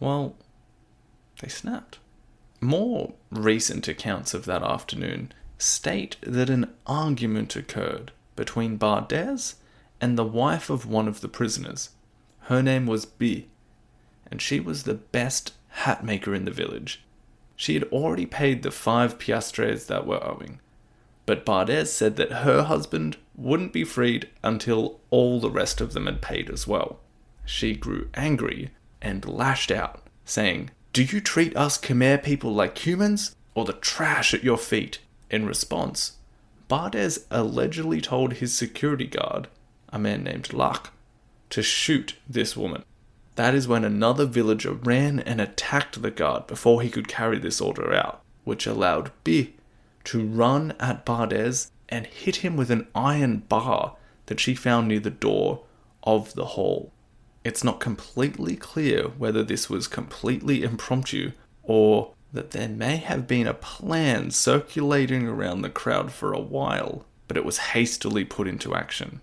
well, they snapped. More recent accounts of that afternoon state that an argument occurred between Bardez and the wife of one of the prisoners. Her name was Bi, and she was the best hat maker in the village. She had already paid the 5 piastres that were owing, but Bardez said that her husband wouldn't be freed until all the rest of them had paid as well. She grew angry and lashed out, saying, "Do you treat us Khmer people like humans, or the trash at your feet?" In response, Bardez allegedly told his security guard, a man named Lak, to shoot this woman. That is when another villager ran and attacked the guard before he could carry this order out, which allowed Bi to run at Bardez and hit him with an iron bar that she found near the door of the hall. It's not completely clear whether this was completely impromptu or that there may have been a plan circulating around the crowd for a while, but it was hastily put into action,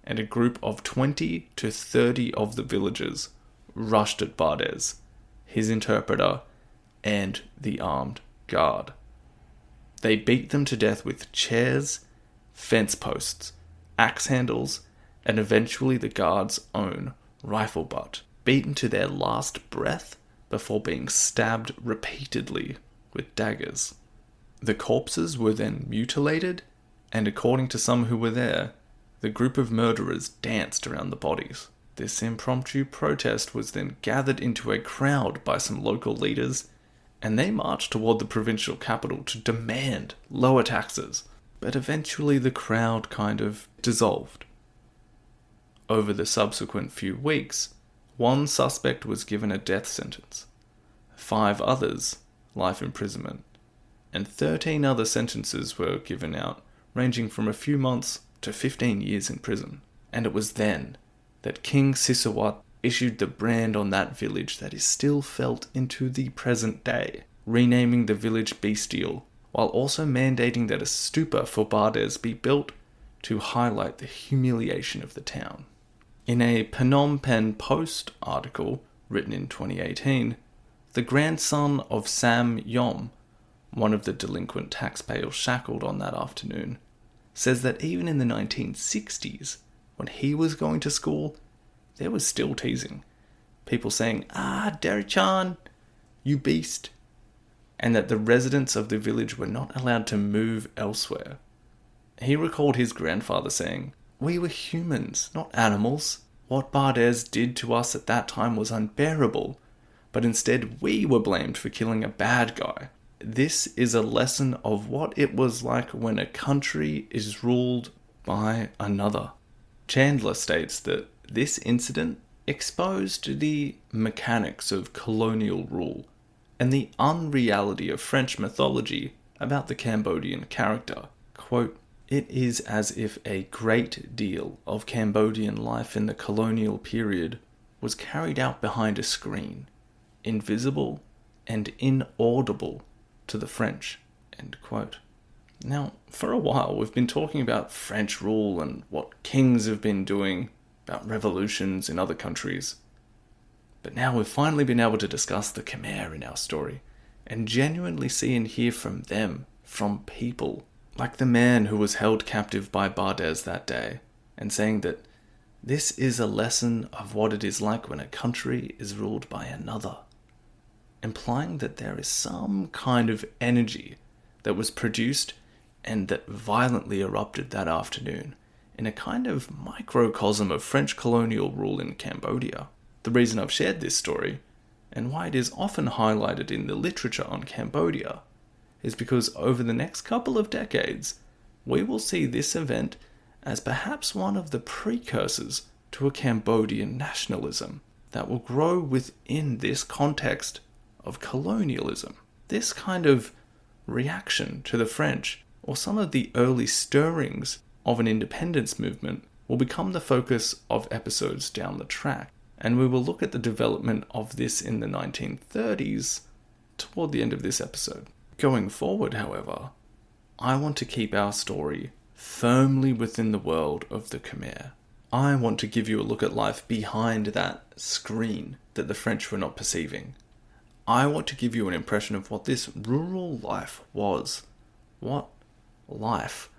and a group of 20 to 30 of the villagers rushed at Bardez, his interpreter, and the armed guard. They beat them to death with chairs, fence posts, axe handles, and eventually the guard's own rifle butt, beaten to their last breath before being stabbed repeatedly with daggers. The corpses were then mutilated, and according to some who were there, the group of murderers danced around the bodies. This impromptu protest was then gathered into a crowd by some local leaders, and they marched toward the provincial capital to demand lower taxes. But eventually the crowd kind of dissolved. Over the subsequent few weeks, one suspect was given a death sentence, 5 others life imprisonment, and 13 other sentences were given out, ranging from a few months to 15 years in prison. And it was then that King Sisawat issued the brand on that village that is still felt into the present day, renaming the village Bestial, while also mandating that a stupa for Bardez be built to highlight the humiliation of the town. In a Phnom Penh Post article written in 2018, the grandson of Sam Yom, one of the delinquent taxpayers shackled on that afternoon, says that even in the 1960s, when he was going to school, there was still teasing. People saying, "Ah, Derry-chan, you beast," and that the residents of the village were not allowed to move elsewhere. He recalled his grandfather saying, "We were humans, not animals. What Bardez did to us at that time was unbearable, but instead we were blamed for killing a bad guy. This is a lesson of what it was like when a country is ruled by another." Chandler states that this incident exposed the mechanics of colonial rule and the unreality of French mythology about the Cambodian character. Quote, "It is as if a great deal of Cambodian life in the colonial period was carried out behind a screen, invisible and inaudible to the French." End quote. Now, for a while we've been talking about French rule and what kings have been doing, about revolutions in other countries. But now we've finally been able to discuss the Khmer in our story, and genuinely see and hear from them, from people, like the man who was held captive by Bardez that day, and saying that this is a lesson of what it is like when a country is ruled by another, implying that there is some kind of energy that was produced and that violently erupted that afternoon in a kind of microcosm of French colonial rule in Cambodia. The reason I've shared this story, and why it is often highlighted in the literature on Cambodia, is because over the next couple of decades, we will see this event as perhaps one of the precursors to a Cambodian nationalism that will grow within this context of colonialism. This kind of reaction to the French, or some of the early stirrings of an independence movement, will become the focus of episodes down the track, and we will look at the development of this in the 1930s toward the end of this episode. Going forward, however, I want to keep our story firmly within the world of the Khmer. I want to give you a look at life behind that screen that the French were not perceiving. I want to give you an impression of what this rural life was. What life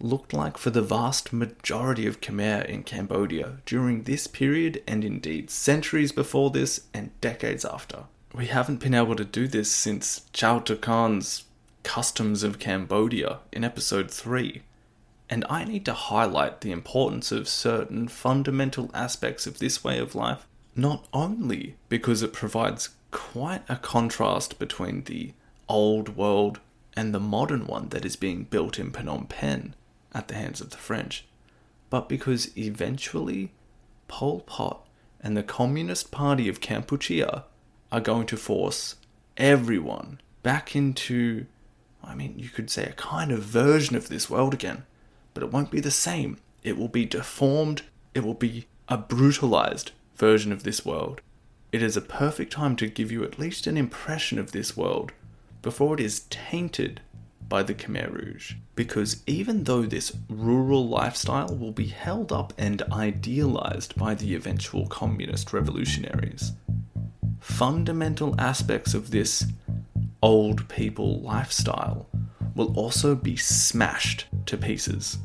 looked like for the vast majority of Khmer in Cambodia during this period, and indeed centuries before this and decades after. We haven't been able to do this since Chao Khan's Customs of Cambodia in episode 3. And I need to highlight the importance of certain fundamental aspects of this way of life, not only because it provides quite a contrast between the old world and the modern one that is being built in Phnom Penh at the hands of the French, but because eventually Pol Pot and the Communist Party of Kampuchea are going to force everyone back into, you could say, a kind of version of this world again. But it won't be the same. It will be deformed. It will be a brutalized version of this world. It is a perfect time to give you at least an impression of this world before it is tainted by the Khmer Rouge. Because even though this rural lifestyle will be held up and idealized by the eventual communist revolutionaries, fundamental aspects of this old people lifestyle will also be smashed to pieces.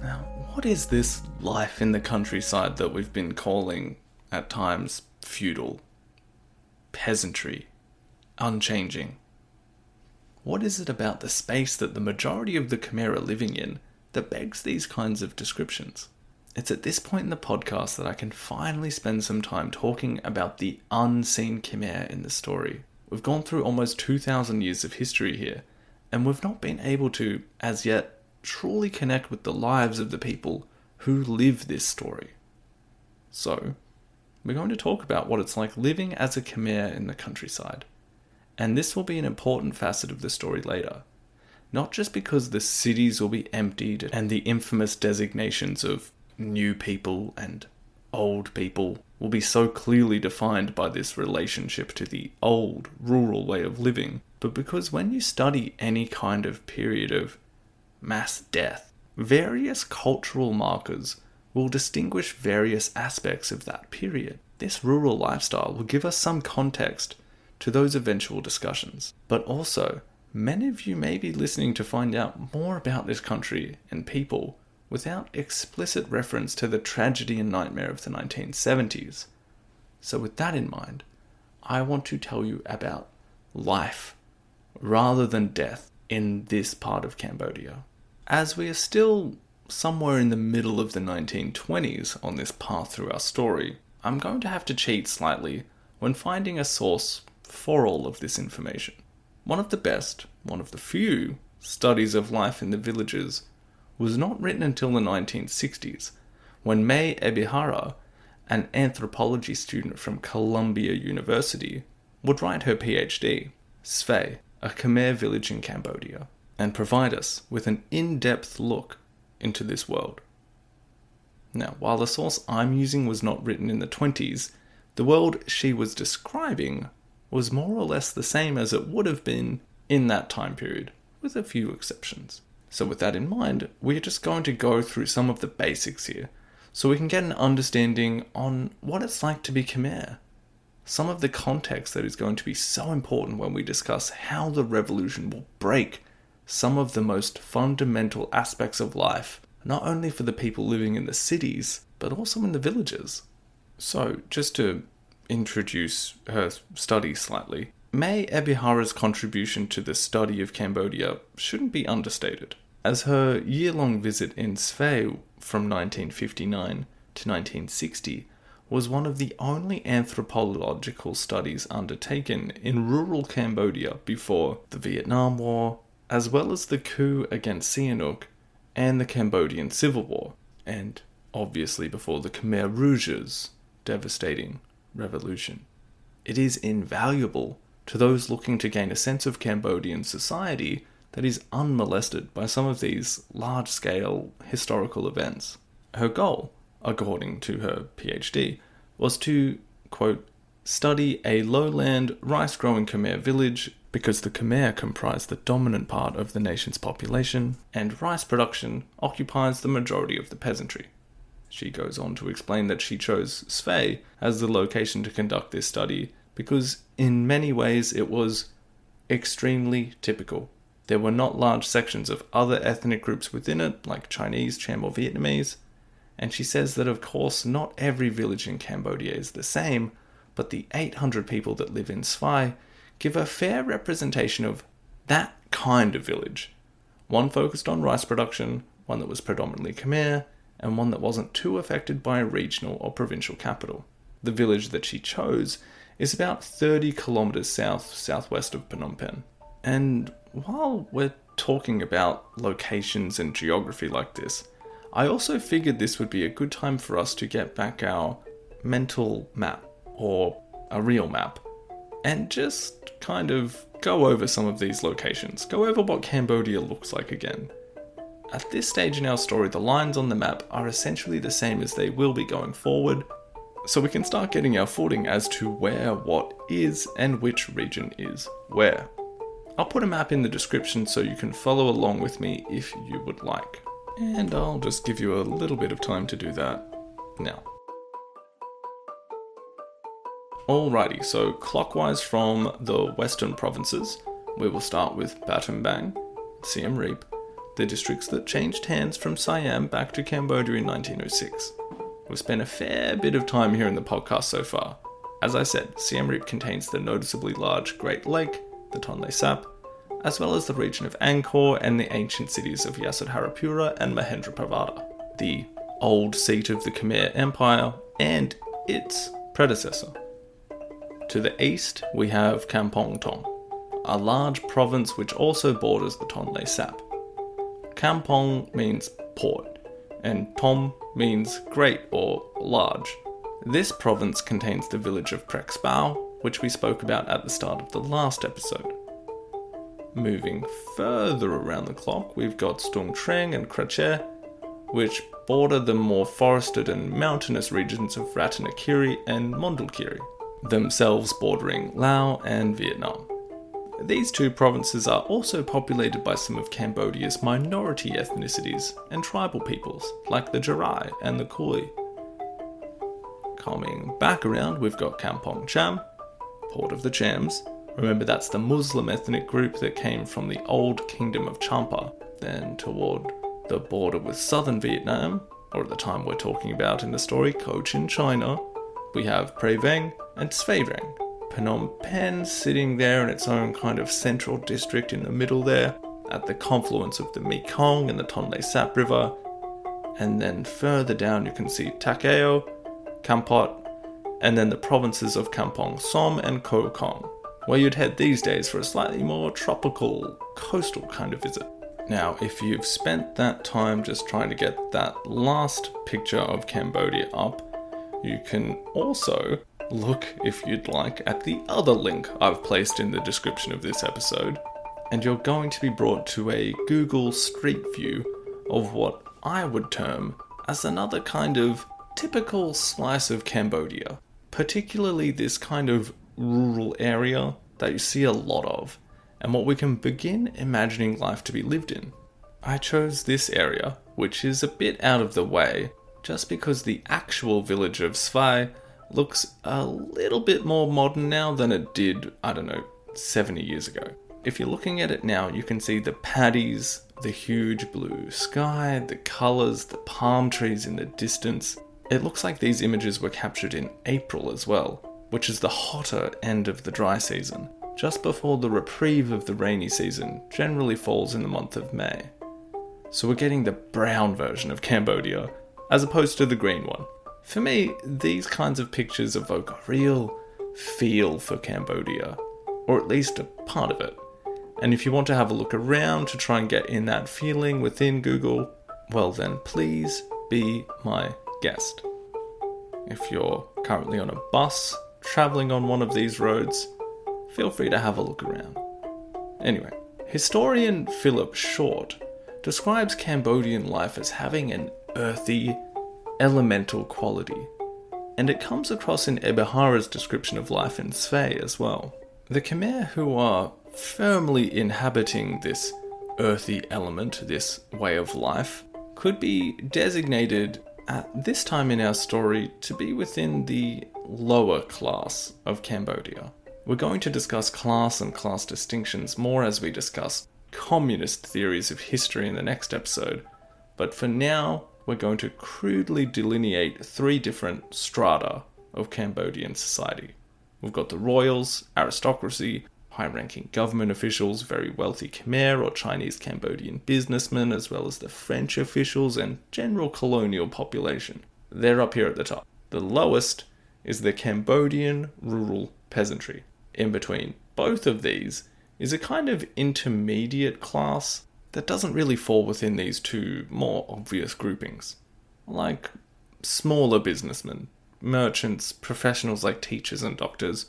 Now, what is this life in the countryside that we've been calling, at times, feudal, peasantry, unchanging? What is it about the space that the majority of the Khmer are living in that begs these kinds of descriptions? It's at this point in the podcast that I can finally spend some time talking about the unseen Khmer in the story. We've gone through almost 2,000 years of history here, and we've not been able to, as yet, truly connect with the lives of the people who live this story. So, we're going to talk about what it's like living as a Khmer in the countryside. And this will be an important facet of the story later. Not just because the cities will be emptied and the infamous designations of new people and old people will be so clearly defined by this relationship to the old rural way of living, but because when you study any kind of period of mass death, various cultural markers will distinguish various aspects of that period. This rural lifestyle will give us some context to those eventual discussions, but also many of you may be listening to find out more about this country and people without explicit reference to the tragedy and nightmare of the 1970s. So with that in mind, I want to tell you about life rather than death in this part of Cambodia. As we are still somewhere in the middle of the 1920s on this path through our story, I'm going to have to cheat slightly when finding a source for all of this information. One of the best, one of the few, studies of life in the villages was not written until the 1960s, when May Ebihara, an anthropology student from Columbia University, would write her PhD, Svay, a Khmer village in Cambodia, and provide us with an in-depth look into this world. Now, while the source I'm using was not written in the 20s, the world she was describing was more or less the same as it would have been in that time period, with a few exceptions. So with that in mind, we're just going to go through some of the basics here, so we can get an understanding on what it's like to be Khmer. Some of the context that is going to be so important when we discuss how the revolution will break some of the most fundamental aspects of life, not only for the people living in the cities, but also in the villages. So, just to introduce her study slightly, May Ebihara's contribution to the study of Cambodia shouldn't be understated, as her year-long visit in Svay from 1959 to 1960 was one of the only anthropological studies undertaken in rural Cambodia before the Vietnam War, as well as the coup against Sihanouk and the Cambodian Civil War, and obviously before the Khmer Rouge's devastating revolution. It is invaluable to those looking to gain a sense of Cambodian society that is unmolested by some of these large-scale historical events. Her goal, according to her PhD, was to, quote, study a lowland rice-growing Khmer village because the Khmer comprise the dominant part of the nation's population and rice production occupies the majority of the peasantry. She goes on to explain that she chose Svay as the location to conduct this study because in many ways it was extremely typical. There were not large sections of other ethnic groups within it, like Chinese, Cham or Vietnamese, and she says that of course not every village in Cambodia is the same, but the 800 people that live in Svay give a fair representation of that kind of village. One focused on rice production, one that was predominantly Khmer, and one that wasn't too affected by a regional or provincial capital. The village that she chose is about 30 kilometers southwest of Phnom Penh. And while we're talking about locations and geography like this, I also figured this would be a good time for us to get back our mental map, or a real map, and just kind of go over some of these locations, go over what Cambodia looks like again. At this stage in our story, the lines on the map are essentially the same as they will be going forward, so we can start getting our footing as to where what is and which region is where. I'll put a map in the description so you can follow along with me if you would like. And I'll just give you a little bit of time to do that now. Alrighty, so clockwise from the western provinces, we will start with Battambang, Siem Reap, the districts that changed hands from Siam back to Cambodia in 1906. We've spent a fair bit of time here in the podcast so far. As I said, Siem Reap contains the noticeably large Great Lake, the Tonle Sap, as well as the region of Angkor and the ancient cities of Yasodharapura and Mahendraparvata, the old seat of the Khmer Empire and its predecessor. To the east, we have Kampong Thom, a large province which also borders the Tonle Sap. Kampong means port, and Thom means great or large. This province contains the village of Prek Spao, which we spoke about at the start of the last episode. Moving further around the clock, we've got Stung Treng and Krache, which border the more forested and mountainous regions of Ratanakiri and Mondulkiri, themselves bordering Laos and Vietnam. These two provinces are also populated by some of Cambodia's minority ethnicities and tribal peoples, like the Jarai and the Khoi. Coming back around, we've got Kampong Cham, Port of the Chams. Remember, that's the Muslim ethnic group that came from the old kingdom of Champa. Then toward the border with southern Vietnam, or at the time we're talking about in the story, Cochin, China, we have Pre Veng and Svay Rieng. Phnom Penh sitting there in its own kind of central district in the middle there, at the confluence of the Mekong and the Tonle Sap River. And then further down you can see Takeo, Kampot, and then the provinces of Kampong Som and Koh Kong, where you'd head these days for a slightly more tropical, coastal kind of visit. Now, if you've spent that time just trying to get that last picture of Cambodia up, you can also look, if you'd like, at the other link I've placed in the description of this episode, and you're going to be brought to a Google Street View of what I would term as another kind of typical slice of Cambodia, particularly this kind of rural area that you see a lot of, and what we can begin imagining life to be lived in. I chose this area, which is a bit out of the way, just because the actual village of Svay looks a little bit more modern now than it did, 70 years ago. If you're looking at it now, you can see the paddies, the huge blue sky, the colours, the palm trees in the distance. It looks like these images were captured in April as well, which is the hotter end of the dry season, just before the reprieve of the rainy season generally falls in the month of May. So we're getting the brown version of Cambodia, as opposed to the green one. For me, these kinds of pictures evoke a real feel for Cambodia, or at least a part of it. And if you want to have a look around to try and get in that feeling within Google, well then please be my guest. If you're currently on a bus, travelling on one of these roads, feel free to have a look around. Anyway, historian Philip Short describes Cambodian life as having an earthy, elemental quality, and it comes across in Ebihara's description of life in Svay as well. The Khmer who are firmly inhabiting this earthy element, this way of life, could be designated at this time in our story to be within the lower class of Cambodia. We're going to discuss class and class distinctions more as we discuss communist theories of history in the next episode, but for now, we're going to crudely delineate 3 different strata of Cambodian society. We've got the royals, aristocracy, high-ranking government officials, very wealthy Khmer or Chinese Cambodian businessmen, as well as the French officials and general colonial population. They're up here at the top. The lowest is the Cambodian rural peasantry. In between both of these is a kind of intermediate class that doesn't really fall within these 2 more obvious groupings, like smaller businessmen, merchants, professionals like teachers and doctors,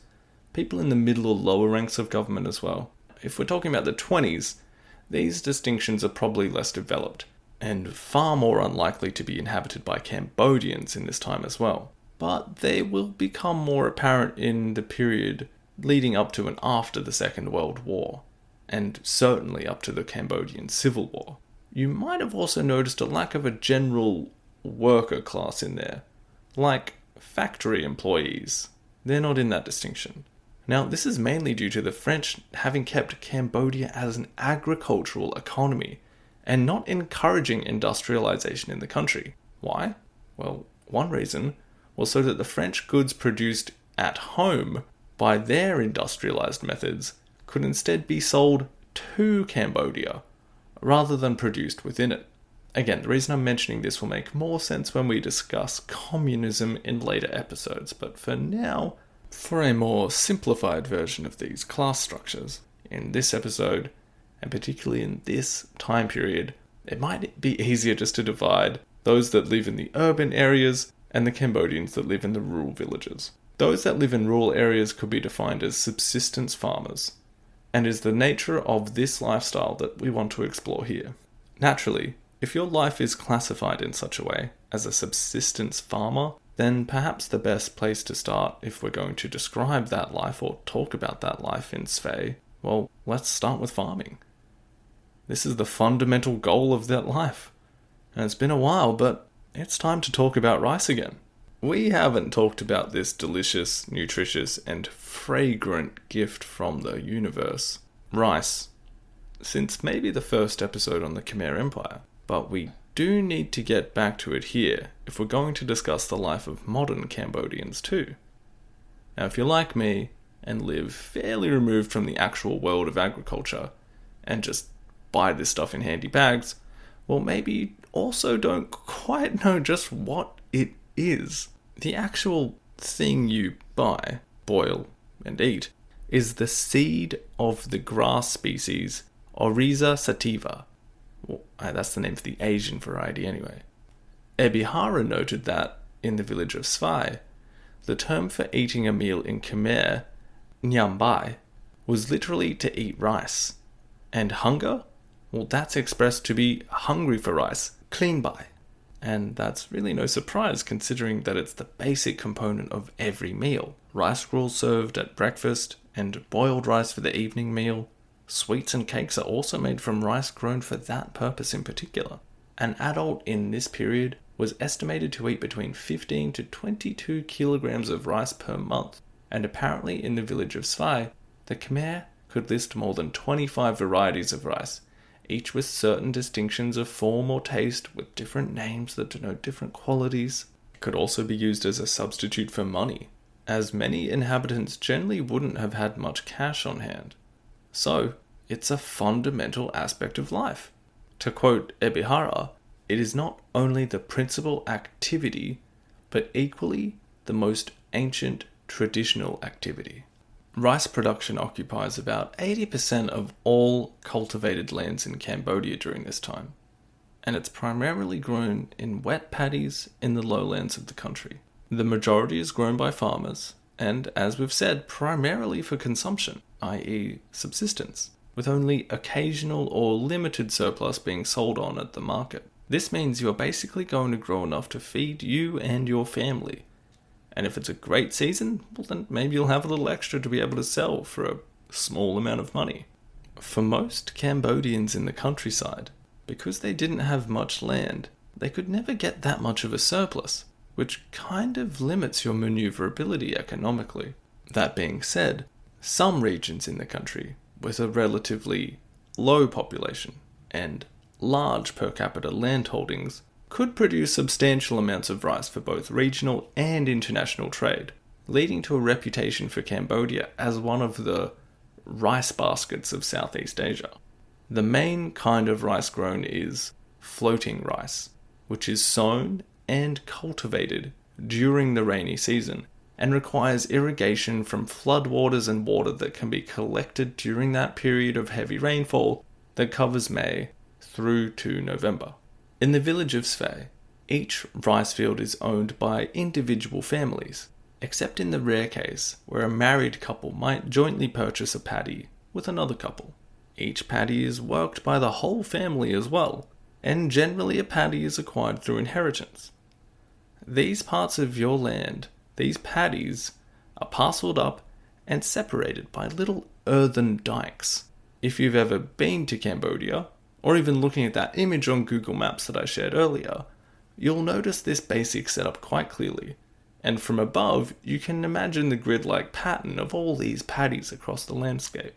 people in the middle or lower ranks of government as well. If we're talking about the 20s, these distinctions are probably less developed, and far more unlikely to be inhabited by Cambodians in this time as well. But they will become more apparent in the period leading up to and after the Second World War, and certainly up to the Cambodian Civil War. You might have also noticed a lack of a general worker class in there, like factory employees. They're not in that distinction. Now, this is mainly due to the French having kept Cambodia as an agricultural economy and not encouraging industrialization in the country. Why? Well, one reason was so that the French goods produced at home by their industrialized methods could instead be sold to Cambodia rather than produced within it. Again, the reason I'm mentioning this will make more sense when we discuss communism in later episodes, but for now, for a more simplified version of these class structures, in this episode, and particularly in this time period, it might be easier just to divide those that live in the urban areas and the Cambodians that live in the rural villages. Those that live in rural areas could be defined as subsistence farmers, and is the nature of this lifestyle that we want to explore here. Naturally, if your life is classified in such a way as a subsistence farmer, then perhaps the best place to start if we're going to describe that life or talk about that life in Sve, well, let's start with farming. This is the fundamental goal of that life. And it's been a while, but it's time to talk about rice again. We haven't talked about this delicious, nutritious, and fragrant gift from the universe, rice, since maybe the first episode on the Khmer Empire. But we do need to get back to it here if we're going to discuss the life of modern Cambodians too. Now, if you're like me and live fairly removed from the actual world of agriculture and just buy this stuff in handy bags, well, maybe you also don't quite know just what it is. The actual thing you buy, boil, and eat is the seed of the grass species Oryza sativa. Well, that's the name for the Asian variety anyway. Ebihara noted that, in the village of Svai, the term for eating a meal in Khmer, nyambai, was literally to eat rice. And hunger? Well, that's expressed to be hungry for rice, cleanbai. And that's really no surprise considering that it's the basic component of every meal. Rice gruel served at breakfast, and boiled rice for the evening meal. Sweets and cakes are also made from rice grown for that purpose in particular. An adult in this period was estimated to eat between 15 to 22 kilograms of rice per month, and apparently in the village of Svai, the Khmer could list more than 25 varieties of rice, each with certain distinctions of form or taste with different names that denote different qualities. It could also be used as a substitute for money, as many inhabitants generally wouldn't have had much cash on hand. So, it's a fundamental aspect of life. To quote Ebihara, it is not only the principal activity, but equally the most ancient traditional activity. Rice production occupies about 80% of all cultivated lands in Cambodia during this time, and it's primarily grown in wet paddies in the lowlands of the country. The majority is grown by farmers, and as we've said, primarily for consumption, i.e. subsistence, with only occasional or limited surplus being sold on at the market. This means you're basically going to grow enough to feed you and your family. And if it's a great season, well then maybe you'll have a little extra to be able to sell for a small amount of money. For most Cambodians in the countryside, because they didn't have much land, they could never get that much of a surplus, which kind of limits your maneuverability economically. That being said, some regions in the country with a relatively low population and large per capita land holdings could produce substantial amounts of rice for both regional and international trade, leading to a reputation for Cambodia as one of the rice baskets of Southeast Asia. The main kind of rice grown is floating rice, which is sown and cultivated during the rainy season and requires irrigation from floodwaters and water that can be collected during that period of heavy rainfall that covers May through to November. In the village of Svay, each rice field is owned by individual families, except in the rare case where a married couple might jointly purchase a paddy with another couple. Each paddy is worked by the whole family as well, and generally a paddy is acquired through inheritance. These parts of your land, these paddies, are parcelled up and separated by little earthen dikes. If you've ever been to Cambodia, or even looking at that image on Google Maps that I shared earlier, you'll notice this basic setup quite clearly, and from above you can imagine the grid-like pattern of all these paddies across the landscape.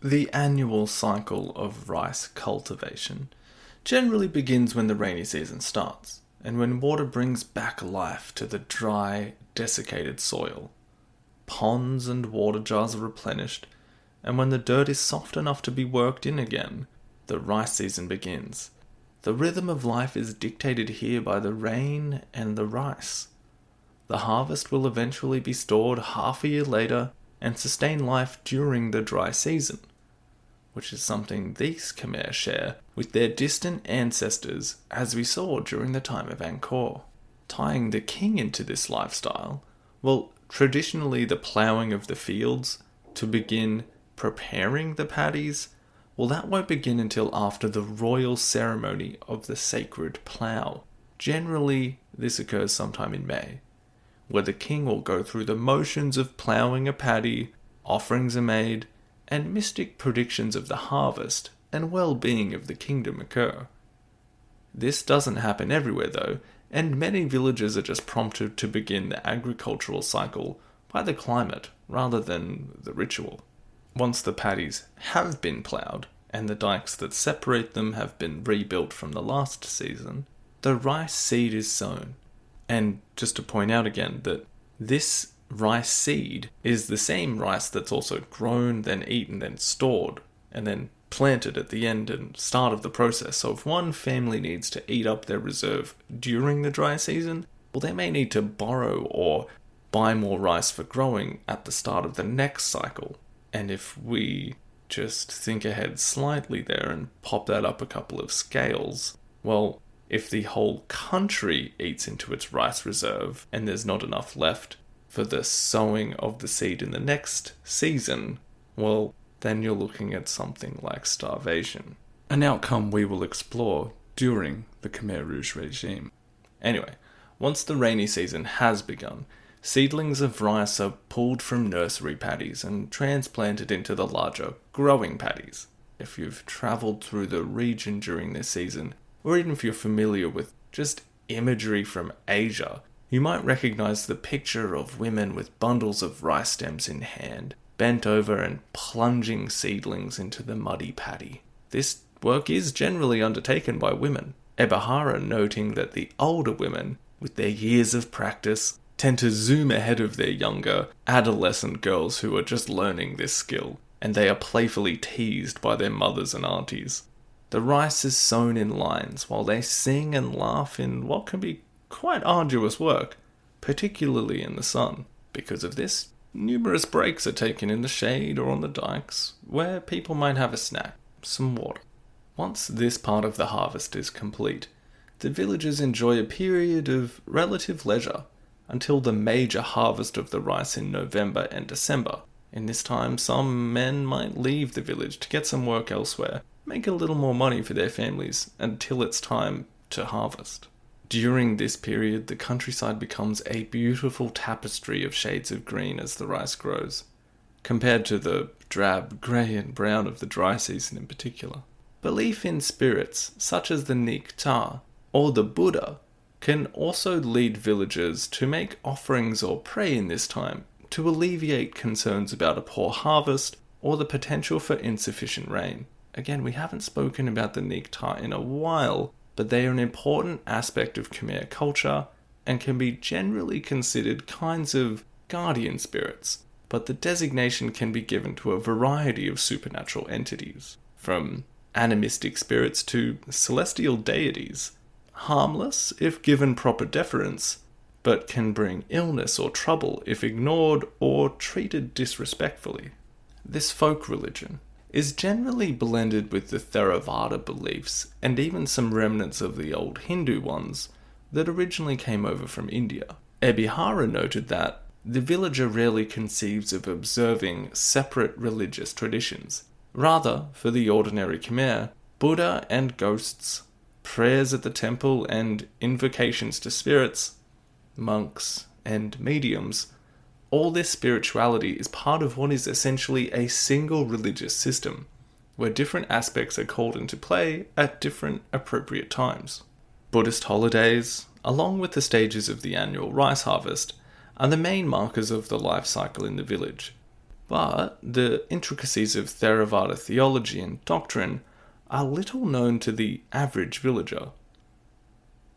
The annual cycle of rice cultivation generally begins when the rainy season starts, and when water brings back life to the dry, desiccated soil. Ponds and water jars are replenished, and when the dirt is soft enough to be worked in again, the rice season begins. The rhythm of life is dictated here by the rain and the rice. The harvest will eventually be stored half a year later and sustain life during the dry season, which is something these Khmer share with their distant ancestors, as we saw during the time of Angkor. Tying the king into this lifestyle, well, traditionally the ploughing of the fields to begin preparing the paddies, well, that won't begin until after the royal ceremony of the sacred plough. Generally, this occurs sometime in May, where the king will go through the motions of ploughing a paddy, offerings are made, and mystic predictions of the harvest and well-being of the kingdom occur. This doesn't happen everywhere though, and many villages are just prompted to begin the agricultural cycle by the climate rather than the ritual. Once the paddies have been ploughed and the dikes that separate them have been rebuilt from the last season, the rice seed is sown. And just to point out again that this rice seed is the same rice that's also grown, then eaten, then stored, and then planted at the end and start of the process. So if one family needs to eat up their reserve during the dry season, well, they may need to borrow or buy more rice for growing at the start of the next cycle. And if we just think ahead slightly there and pop that up a couple of scales, well, if the whole country eats into its rice reserve and there's not enough left for the sowing of the seed in the next season, well, then you're looking at something like starvation. An outcome we will explore during the Khmer Rouge regime. Anyway, once the rainy season has begun, seedlings of rice are pulled from nursery paddies and transplanted into the larger, growing paddies. If you've travelled through the region during this season, or even if you're familiar with just imagery from Asia, you might recognise the picture of women with bundles of rice stems in hand, bent over and plunging seedlings into the muddy paddy. This work is generally undertaken by women, Ebihara noting that the older women, with their years of practice, tend to zoom ahead of their younger, adolescent girls who are just learning this skill, and they are playfully teased by their mothers and aunties. The rice is sown in lines while they sing and laugh in what can be quite arduous work, particularly in the sun. Because of this, numerous breaks are taken in the shade or on the dikes, where people might have a snack, some water. Once this part of the harvest is complete, the villagers enjoy a period of relative leisure until the major harvest of the rice in November and December. In this time, some men might leave the village to get some work elsewhere, make a little more money for their families until it's time to harvest. During this period, the countryside becomes a beautiful tapestry of shades of green as the rice grows, compared to the drab grey and brown of the dry season in particular. Belief in spirits, such as the Ngoc Thanh, or the Buddha, can also lead villagers to make offerings or pray in this time to alleviate concerns about a poor harvest or the potential for insufficient rain. Again, we haven't spoken about the Nikta in a while, but they are an important aspect of Khmer culture and can be generally considered kinds of guardian spirits, but the designation can be given to a variety of supernatural entities, from animistic spirits to celestial deities, harmless if given proper deference, but can bring illness or trouble if ignored or treated disrespectfully. This folk religion is generally blended with the Theravada beliefs and even some remnants of the old Hindu ones that originally came over from India. Ebihara noted that the villager rarely conceives of observing separate religious traditions. Rather, for the ordinary Khmer, Buddha and ghosts, prayers at the temple and invocations to spirits, monks and mediums, all this spirituality is part of what is essentially a single religious system, where different aspects are called into play at different appropriate times. Buddhist holidays, along with the stages of the annual rice harvest, are the main markers of the life cycle in the village. But the intricacies of Theravada theology and doctrine are little known to the average villager.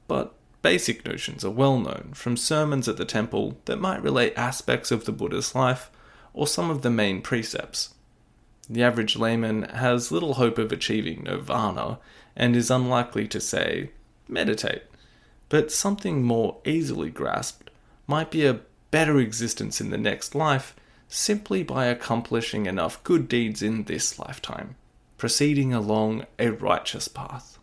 But basic notions are well known from sermons at the temple that might relate aspects of the Buddha's life or some of the main precepts. The average layman has little hope of achieving nirvana and is unlikely to say, meditate, but something more easily grasped might be a better existence in the next life simply by accomplishing enough good deeds in this lifetime, proceeding along a righteous path.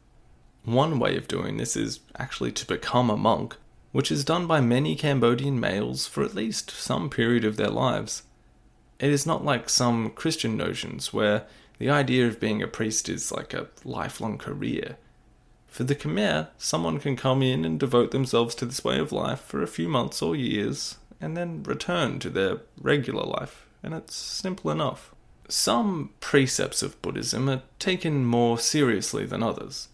One way of doing this is actually to become a monk, which is done by many Cambodian males for at least some period of their lives. It is not like some Christian notions where the idea of being a priest is like a lifelong career. For the Khmer, someone can come in and devote themselves to this way of life for a few months or years, and then return to their regular life, and it's simple enough. Some precepts of Buddhism are taken more seriously than others,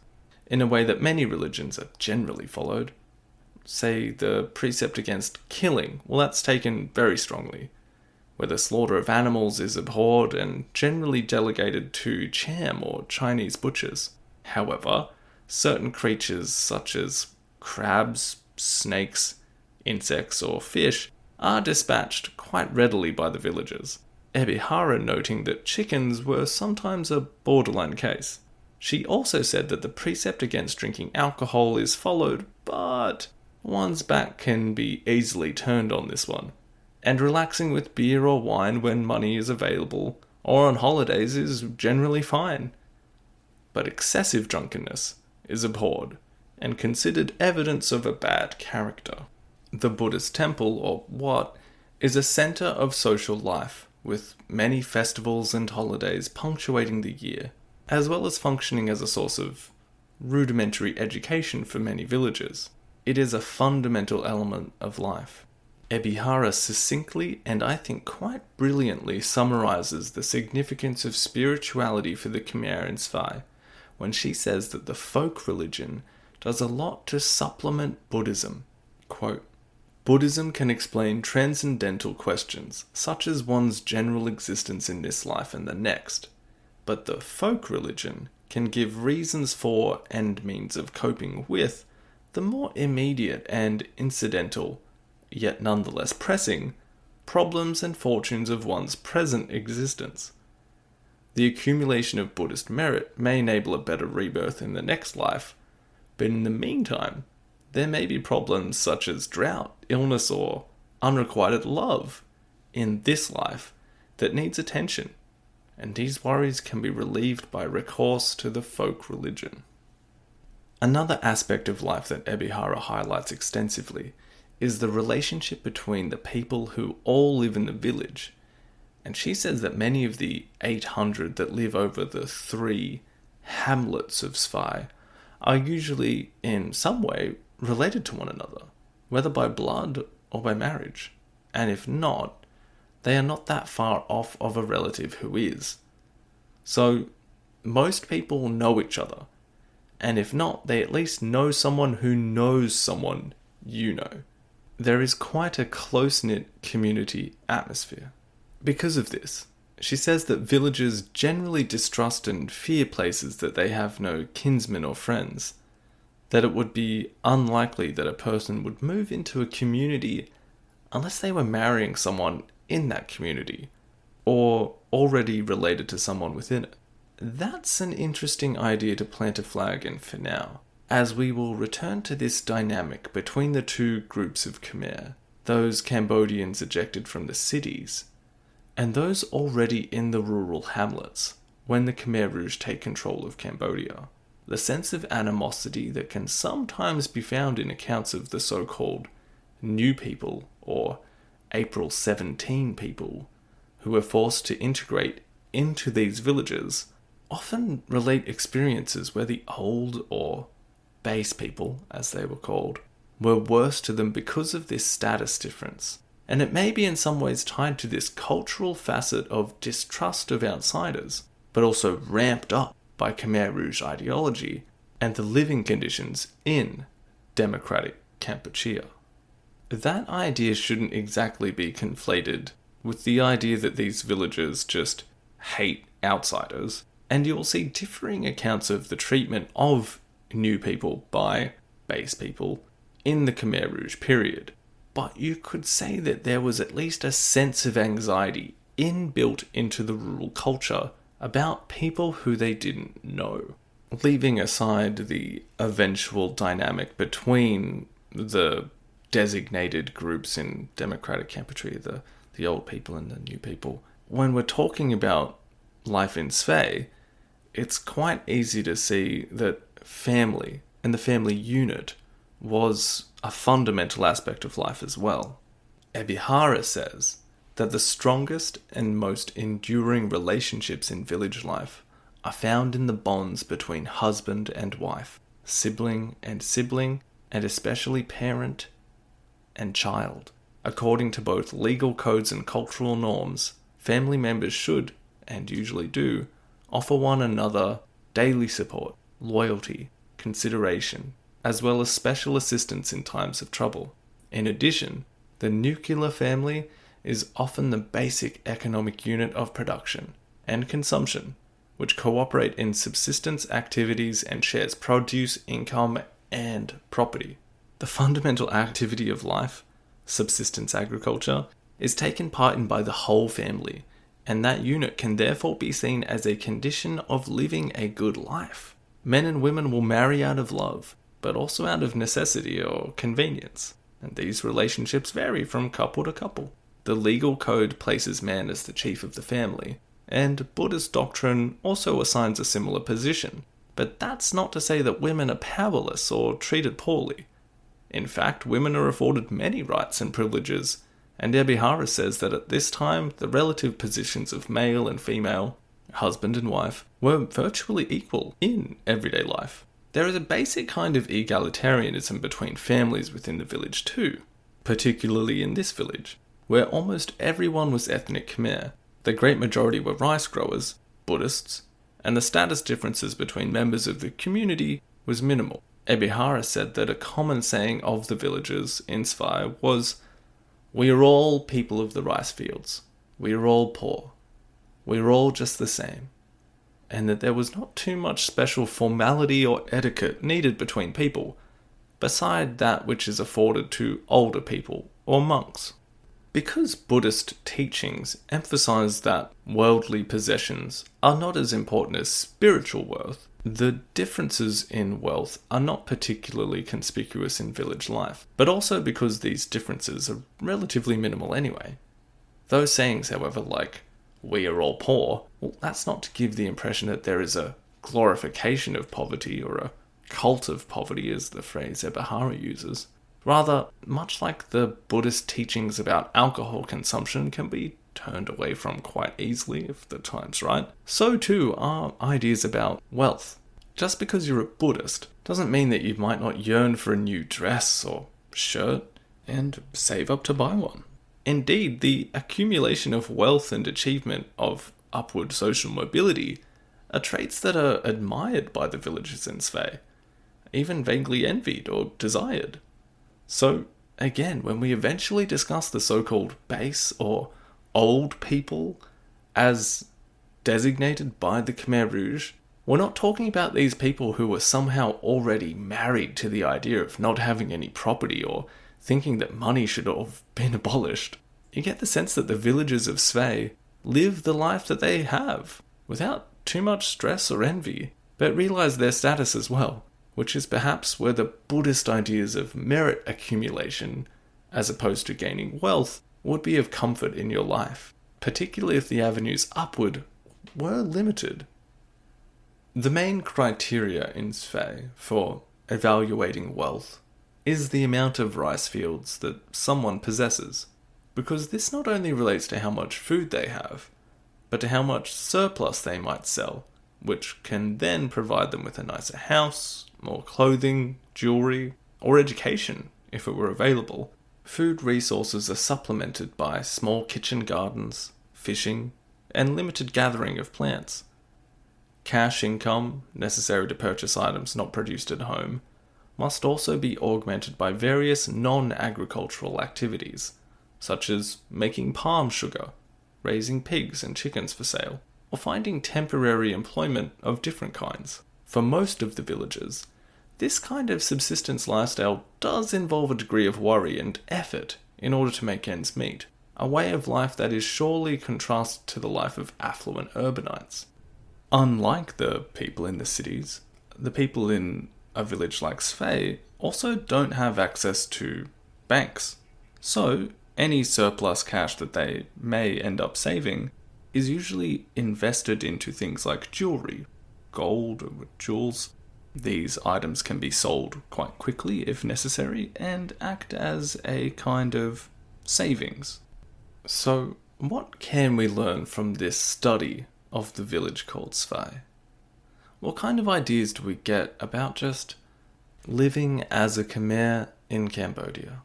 in a way that many religions are generally followed. Say, the precept against killing, well, that's taken very strongly, where the slaughter of animals is abhorred and generally delegated to Cham or Chinese butchers. However, certain creatures such as crabs, snakes, insects, or fish are dispatched quite readily by the villagers. Ebihara noting that chickens were sometimes a borderline case. She also said that the precept against drinking alcohol is followed, but one's back can be easily turned on this one, and relaxing with beer or wine when money is available or on holidays is generally fine. But excessive drunkenness is abhorred and considered evidence of a bad character. The Buddhist temple, or Wat, is a center of social life, with many festivals and holidays punctuating the year, as well as functioning as a source of rudimentary education for many villagers. It is a fundamental element of life. Ebihara succinctly and I think quite brilliantly summarizes the significance of spirituality for the Khmer in Svai when she says that the folk religion does a lot to supplement Buddhism. Quote, Buddhism can explain transcendental questions, such as one's general existence in this life and the next, but the folk religion can give reasons for and means of coping with the more immediate and incidental, yet nonetheless pressing, problems and fortunes of one's present existence. The accumulation of Buddhist merit may enable a better rebirth in the next life, but in the meantime, there may be problems such as drought, illness, or unrequited love in this life that needs attention, and these worries can be relieved by recourse to the folk religion. Another aspect of life that Ebihara highlights extensively is the relationship between the people who all live in the village, and she says that many of the 800 that live over the 3 hamlets of Svai are usually in some way related to one another, whether by blood or by marriage, and if not, they are not that far off of a relative who is. So, most people know each other, And if not, they at least know someone who knows someone you know. There is quite a close-knit community atmosphere. Because of this, she says that villagers generally distrust and fear places that they have no kinsmen or friends, that it would be unlikely that a person would move into a community unless they were marrying someone in that community, or already related to someone within it. That's an interesting idea to plant a flag in for now, as we will return to this dynamic between the two groups of Khmer, those Cambodians ejected from the cities, and those already in the rural hamlets, when the Khmer Rouge take control of Cambodia. The sense of animosity that can sometimes be found in accounts of the so-called new people, or April 17 people, who were forced to integrate into these villages, often relate experiences where the old, or base people, as they were called, were worse to them because of this status difference. And it may be in some ways tied to this cultural facet of distrust of outsiders, but also ramped up by Khmer Rouge ideology and the living conditions in democratic Kampuchea. That idea shouldn't exactly be conflated with the idea that these villagers just hate outsiders, and you will see differing accounts of the treatment of new people by base people in the Khmer Rouge period. But you could say that there was at least a sense of anxiety inbuilt into the rural culture about people who they didn't know. Leaving aside the eventual dynamic between the designated groups in democratic Kampuchea, the old people and the new people, when we're talking about life in Svei, it's quite easy to see that family and the family unit was a fundamental aspect of life as well. Ebihara says that the strongest and most enduring relationships in village life are found in the bonds between husband and wife, sibling, and especially parent and child. According to both legal codes and cultural norms, family members should, and usually do, offer one another daily support, loyalty, consideration, as well as special assistance in times of trouble. In addition, the nuclear family is often the basic economic unit of production and consumption, which cooperate in subsistence activities and shares produce, income, and property. The fundamental activity of life, subsistence agriculture, is taken part in by the whole family, and that unit can therefore be seen as a condition of living a good life. Men and women will marry out of love, but also out of necessity or convenience, and these relationships vary from couple to couple. The legal code places man as the chief of the family, and Buddhist doctrine also assigns a similar position, but that's not to say that women are powerless or treated poorly. In fact, women are afforded many rights and privileges, and Ebihara says that at this time, the relative positions of male and female, husband and wife, were virtually equal in everyday life. There is a basic kind of egalitarianism between families within the village too, particularly in this village, where almost everyone was ethnic Khmer. The great majority were rice growers, Buddhists, and the status differences between members of the community was minimal. Ebihara said that a common saying of the villagers in Svei was, "We are all people of the rice fields. We are all poor. We are all just the same." And that there was not too much special formality or etiquette needed between people, beside that which is afforded to older people or monks. Because Buddhist teachings emphasize that worldly possessions are not as important as spiritual worth, the differences in wealth are not particularly conspicuous in village life, but also because these differences are relatively minimal anyway. Those sayings, however, like, "we are all poor," well, that's not to give the impression that there is a glorification of poverty or a cult of poverty, as the phrase Ebihara uses. Rather, much like the Buddhist teachings about alcohol consumption can be turned away from quite easily if the time's right, so too are ideas about wealth. Just because you're a Buddhist doesn't mean that you might not yearn for a new dress or shirt and save up to buy one. Indeed, the accumulation of wealth and achievement of upward social mobility are traits that are admired by the villagers in Svei, even vaguely envied or desired. So, again, when we eventually discuss the so-called base or old people as designated by the Khmer Rouge, we're not talking about these people who were somehow already married to the idea of not having any property or thinking that money should have been abolished. You get the sense that the villagers of Svay live the life that they have without too much stress or envy, but realize their status as well, which is perhaps where the Buddhist ideas of merit accumulation, as opposed to gaining wealth, would be of comfort in your life, particularly if the avenues upward were limited. The main criteria in Svay for evaluating wealth is the amount of rice fields that someone possesses, because this not only relates to how much food they have, but to how much surplus they might sell, which can then provide them with a nicer house, more clothing, jewelry, or education, if it were available. Food resources are supplemented by small kitchen gardens, fishing, and limited gathering of plants. Cash income, necessary to purchase items not produced at home, must also be augmented by various non-agricultural activities, such as making palm sugar, raising pigs and chickens for sale, or finding temporary employment of different kinds. For most of the villagers, this kind of subsistence lifestyle does involve a degree of worry and effort in order to make ends meet, a way of life that is surely contrasted to the life of affluent urbanites. Unlike the people in the cities, the people in a village like Svay also don't have access to banks. So, any surplus cash that they may end up saving is usually invested into things like jewelry, gold or jewels. These items can be sold quite quickly if necessary and act as a kind of savings. So, what can we learn from this study of the village called Svay? What kind of ideas do we get about just living as a Khmer in Cambodia?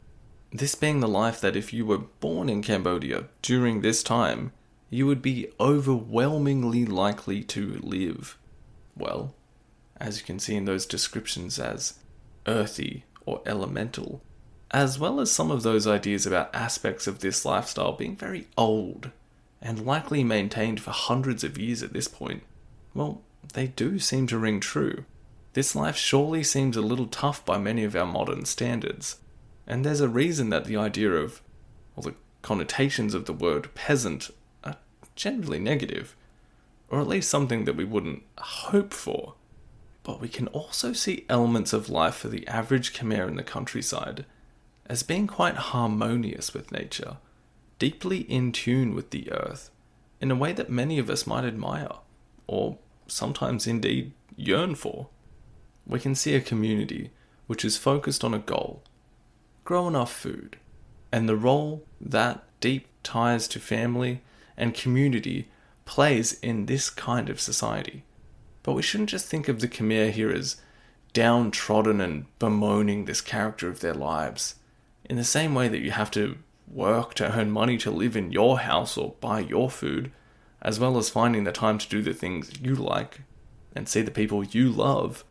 This being the life that if you were born in Cambodia during this time, you would be overwhelmingly likely to live, well, as you can see in those descriptions, as earthy or elemental, as well as some of those ideas about aspects of this lifestyle being very old and likely maintained for hundreds of years at this point. Well, they do seem to ring true. This life surely seems a little tough by many of our modern standards, and there's a reason that the idea of, or the connotations of the word peasant are generally negative, or at least something that we wouldn't hope for. But we can also see elements of life for the average Khmer in the countryside as being quite harmonious with nature, deeply in tune with the earth, in a way that many of us might admire, or sometimes indeed yearn for. We can see a community which is focused on a goal: grow enough food, and the role that deep ties to family and community plays in this kind of society. But we shouldn't just think of the Khmer here as downtrodden and bemoaning this character of their lives, in the same way that you have to work to earn money to live in your house or buy your food, as well as finding the time to do the things you like and see the people you love.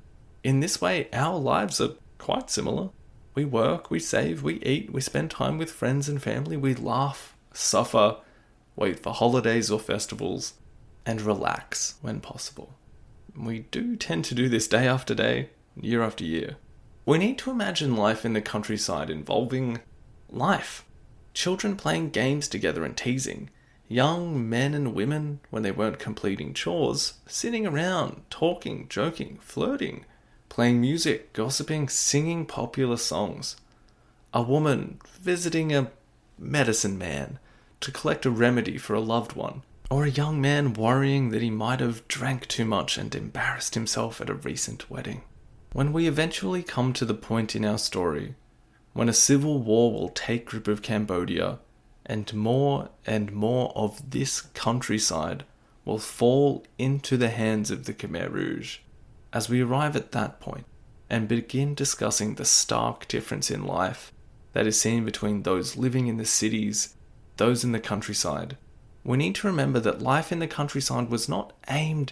In this way, our lives are quite similar. We work, we save, we eat, we spend time with friends and family, we laugh, suffer, wait for holidays or festivals, and relax when possible. We do tend to do this day after day, year after year. We need to imagine life in the countryside involving life. Children playing games together and teasing. Young men and women, when they weren't completing chores, sitting around, talking, joking, flirting, playing music, gossiping, singing popular songs. A woman visiting a medicine man to collect a remedy for a loved one. Or a young man worrying that he might have drank too much and embarrassed himself at a recent wedding. When we eventually come to the point in our story when a civil war will take grip of Cambodia and more of this countryside will fall into the hands of the Khmer Rouge, as we arrive at that point and begin discussing the stark difference in life that is seen between those living in the cities, those in the countryside, we need to remember that life in the countryside was not aimed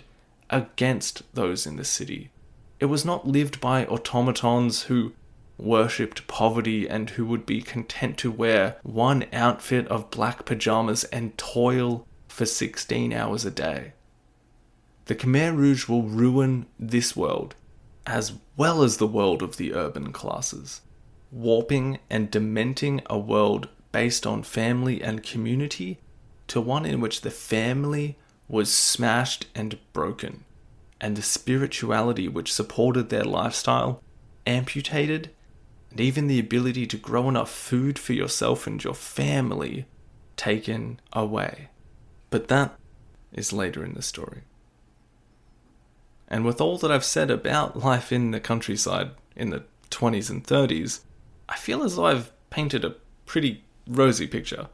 against those in the city, It was not lived by automatons who worshipped poverty and who would be content to wear one outfit of black pajamas and toil for 16 hours a day. The Khmer Rouge will ruin this world, as well as the world of the urban classes, warping and dementing a world based on family and community to one in which the family was smashed and broken, and the spirituality which supported their lifestyle amputated, and even the ability to grow enough food for yourself and your family taken away. But that is later in the story. And with all that I've said about life in the countryside in the 20s and 30s, I feel as though I've painted a pretty rosy picture.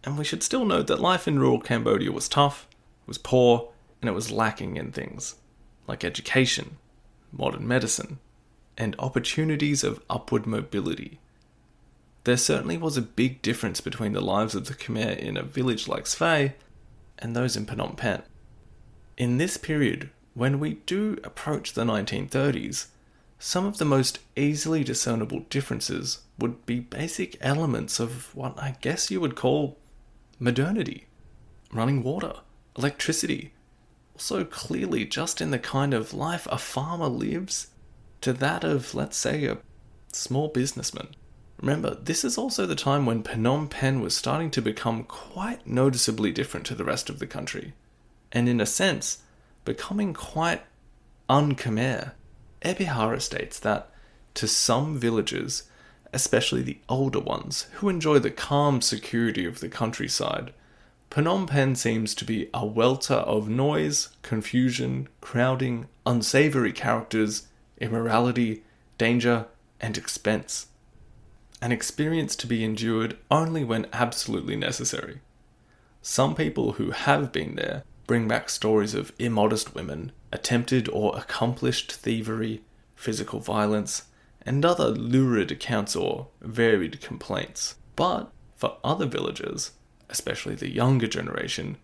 And we should still note that life in rural Cambodia was tough, was poor, and it was lacking in things like education, modern medicine, and opportunities of upward mobility. There certainly was a big difference between the lives of the Khmer in a village like Svay and those in Phnom Penh. In this period, when we do approach the 1930s, some of the most easily discernible differences would be basic elements of what I guess you would call modernity. Running water, electricity, also clearly just in the kind of life a farmer lives to that of, let's say, a small businessman. Remember, this is also the time when Phnom Penh was starting to become quite noticeably different to the rest of the country, and in a sense, becoming quite un-Khmer. Ebihara states that, to some villagers, especially the older ones, who enjoy the calm security of the countryside, Phnom Penh seems to be a welter of noise, confusion, crowding, unsavory characters, immorality, danger, and expense. An experience to be endured only when absolutely necessary. Some people who have been there bring back stories of immodest women, attempted or accomplished thievery, physical violence, and other lurid accounts or varied complaints. But for other villagers, especially the younger generation,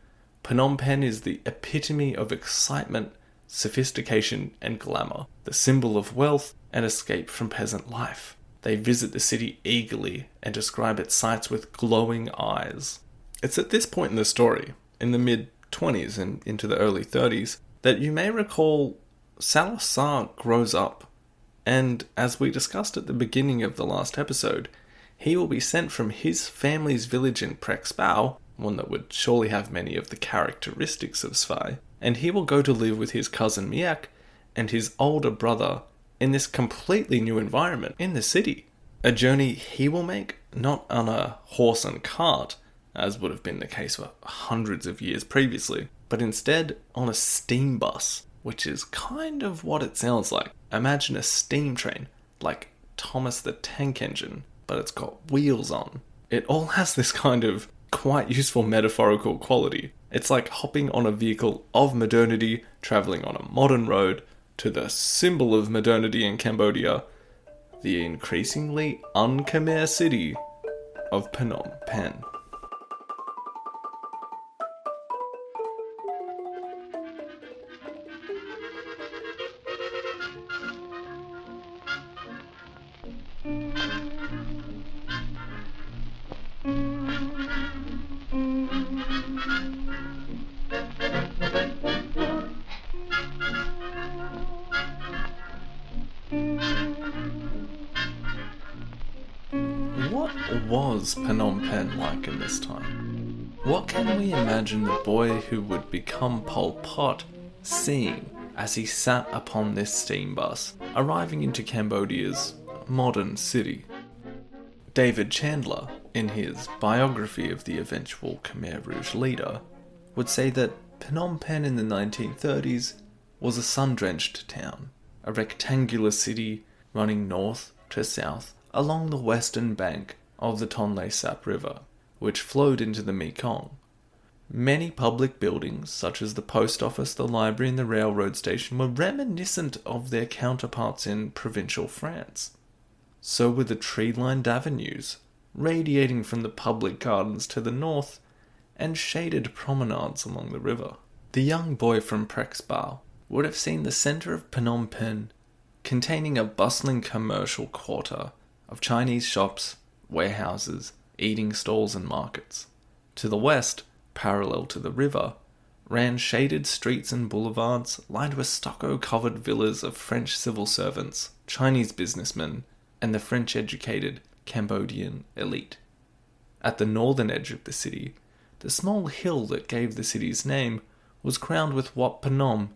Phnom Penh is the epitome of excitement, sophistication, and glamour, the symbol of wealth and escape from peasant life. They visit the city eagerly and describe its sights with glowing eyes. It's at this point in the story, in the mid-20s and into the early 30s, that you may recall Saloth Sar grows up, and as we discussed at the beginning of the last episode, he will be sent from his family's village in Prek Spau, one that would surely have many of the characteristics of Svay, and he will go to live with his cousin Miak and his older brother in this completely new environment in the city. A journey he will make not on a horse and cart, as would have been the case for hundreds of years previously, but instead on a steam bus, which is kind of what it sounds like. Imagine a steam train, like Thomas the Tank Engine, but it's got wheels on. It all has this kind of quite useful metaphorical quality. It's like hopping on a vehicle of modernity, travelling on a modern road, to the symbol of modernity in Cambodia, the increasingly un-Khmer city of Phnom Penh. What was Phnom Penh like in this time? What can we imagine the boy who would become Pol Pot seeing as he sat upon this steam bus, arriving into Cambodia's modern city? David Chandler, in his biography of the eventual Khmer Rouge leader, would say that Phnom Penh in the 1930s was a sun-drenched town, a rectangular city running north to south along the western bank of the Tonle Sap River, which flowed into the Mekong. Many public buildings, such as the post office, the library, and the railroad station, were reminiscent of their counterparts in provincial France. So were the tree-lined avenues, radiating from the public gardens to the north, and shaded promenades along the river. The young boy from Prek Spau would have seen the centre of Phnom Penh containing a bustling commercial quarter of Chinese shops, warehouses, eating stalls and markets. To the west, parallel to the river, ran shaded streets and boulevards lined with stucco-covered villas of French civil servants, Chinese businessmen, and the French-educated Cambodian elite. At the northern edge of the city, the small hill that gave the city's name was crowned with Wat Phnom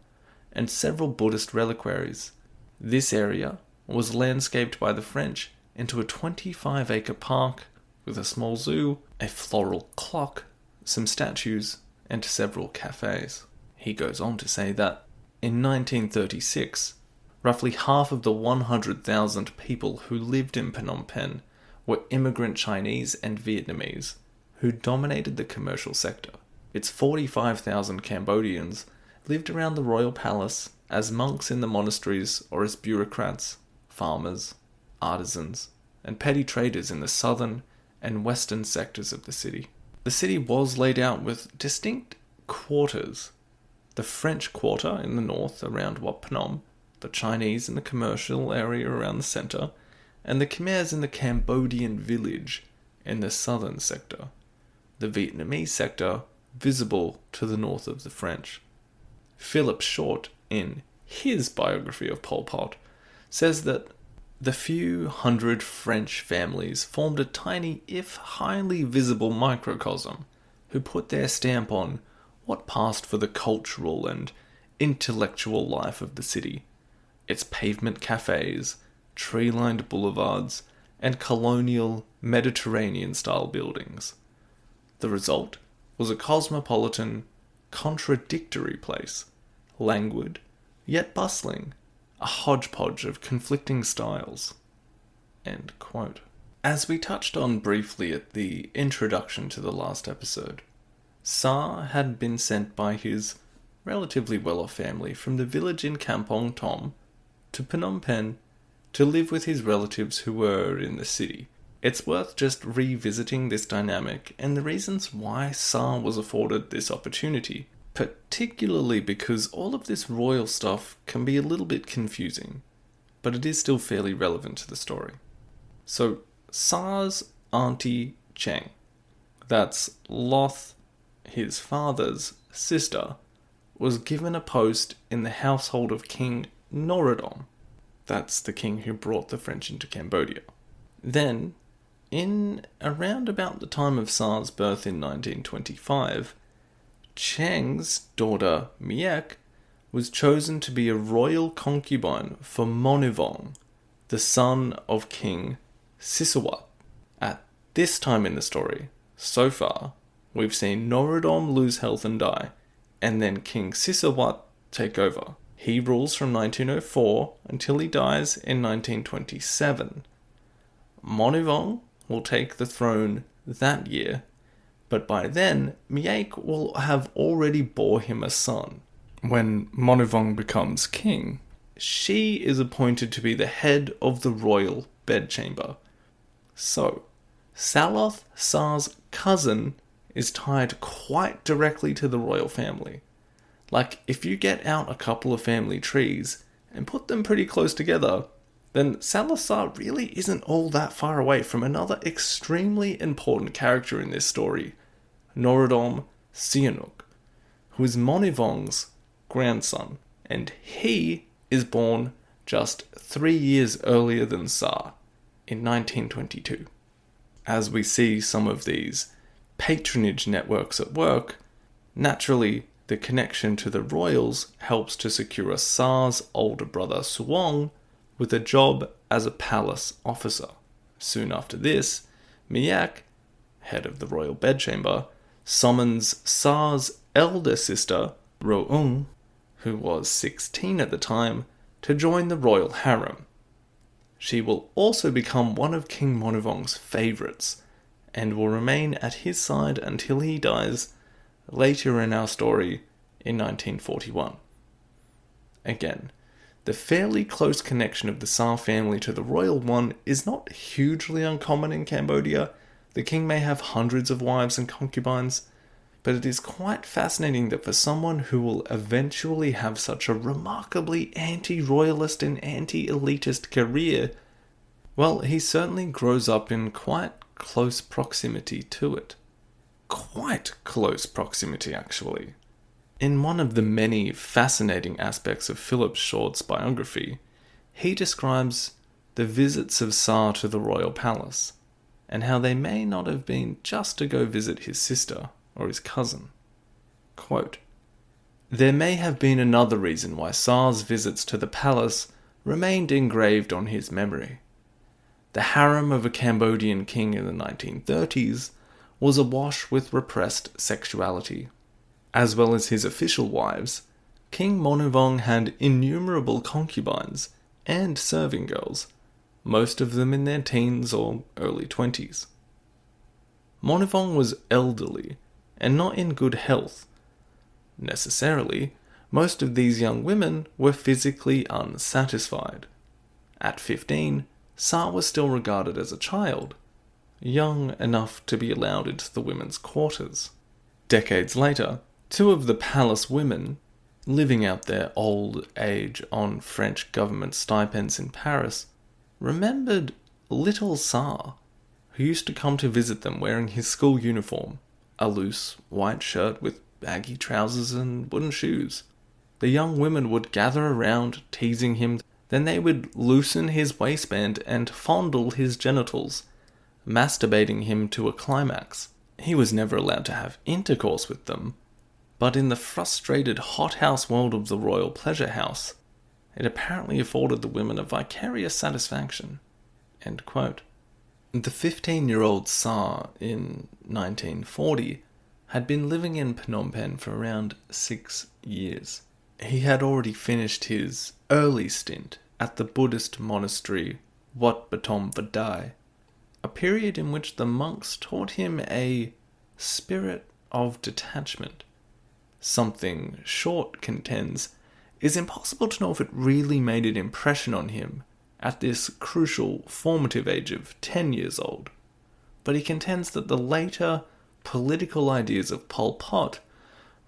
and several Buddhist reliquaries. This area was landscaped by the French into a 25-acre park with a small zoo, a floral clock, some statues, and several cafes. He goes on to say that in 1936, roughly half of the 100,000 people who lived in Phnom Penh were immigrant Chinese and Vietnamese, who dominated the commercial sector. Its 45,000 Cambodians lived around the royal palace as monks in the monasteries or as bureaucrats, farmers, artisans, and petty traders in the southern and western sectors of the city. The city was laid out with distinct quarters. The French quarter in the north around Wat Phnom, the Chinese in the commercial area around the center, and the Khmers in the Cambodian village in the southern sector. The Vietnamese sector visible to the north of the French. Philip Short, in his biography of Pol Pot, says that the few hundred French families formed a tiny, if highly visible microcosm, who put their stamp on what passed for the cultural and intellectual life of the city, its pavement cafes, tree-lined boulevards, and colonial Mediterranean-style buildings. The result was a cosmopolitan, contradictory place, languid, yet bustling, a hodgepodge of conflicting styles. End quote. As we touched on briefly at the introduction to the last episode, Sar had been sent by his relatively well-off family from the village in Kampong Thom to Phnom Penh to live with his relatives who were in the city. It's worth just revisiting this dynamic and the reasons why Sar was afforded this opportunity, particularly because all of this royal stuff can be a little bit confusing, but it is still fairly relevant to the story. So, Sar's auntie Cheng, that's Loth, his father's sister, was given a post in the household of King Norodom. That's the king who brought the French into Cambodia. Then, in around about the time of Sar's birth in 1925, Cheng's daughter Miek was chosen to be a royal concubine for Monivong, the son of King Sisawat. At this time in the story, so far, we've seen Norodom lose health and die, and then King Sisawat take over. He rules from 1904 until he dies in 1927. Monivong will take the throne that year, but by then, Miek will have already bore him a son. When Monivong becomes king, she is appointed to be the head of the royal bedchamber. So, Saloth Sar's cousin is tied quite directly to the royal family. Like, if you get out a couple of family trees and put them pretty close together, then Saloth Sar really isn't all that far away from another extremely important character in this story, Norodom Sihanouk, who is Monivong's grandson, and he is born just 3 years earlier than Sar, in 1922. As we see some of these patronage networks at work, naturally the connection to the royals helps to secure Sar's older brother Suong with a job as a palace officer. Soon after this, Miek, head of the royal bedchamber, summons Sar's elder sister, Roung, who was 16 at the time, to join the royal harem. She will also become one of King Monivong's favourites, and will remain at his side until he dies later in our story in 1941. Again, the fairly close connection of the Sar family to the royal one is not hugely uncommon in Cambodia. The king may have hundreds of wives and concubines, but it is quite fascinating that for someone who will eventually have such a remarkably anti-royalist and anti-elitist career, well, he certainly grows up in quite close proximity to it. Quite close proximity, actually. In one of the many fascinating aspects of Philip Short's biography, he describes the visits of Sar to the royal palace, and how they may not have been just to go visit his sister or his cousin. Quote, "There may have been another reason why Sar's visits to the palace remained engraved on his memory. The harem of a Cambodian king in the 1930s was awash with repressed sexuality. As well as his official wives, King Monivong had innumerable concubines and serving girls, most of them in their teens or early 20s. Monivong was elderly and not in good health. Necessarily, most of these young women were physically unsatisfied. At 15, Sar was still regarded as a child, young enough to be allowed into the women's quarters. Decades later, two of the palace women, living out their old age on French government stipends in Paris, remembered little Sar, who used to come to visit them wearing his school uniform, a loose white shirt with baggy trousers and wooden shoes. The young women would gather around, teasing him, then they would loosen his waistband and fondle his genitals, masturbating him to a climax. He was never allowed to have intercourse with them, but in the frustrated hothouse world of the royal pleasure house, it apparently afforded the women a vicarious satisfaction." End quote. The 15-year-old Sar in 1940 had been living in Phnom Penh for around 6 years. He had already finished his early stint at the Buddhist monastery Wat Batom Vadai, a period in which the monks taught him a spirit of detachment. Something Short contends is impossible to know if it really made an impression on him at this crucial formative age of 10 years old, but he contends that the later political ideas of Pol Pot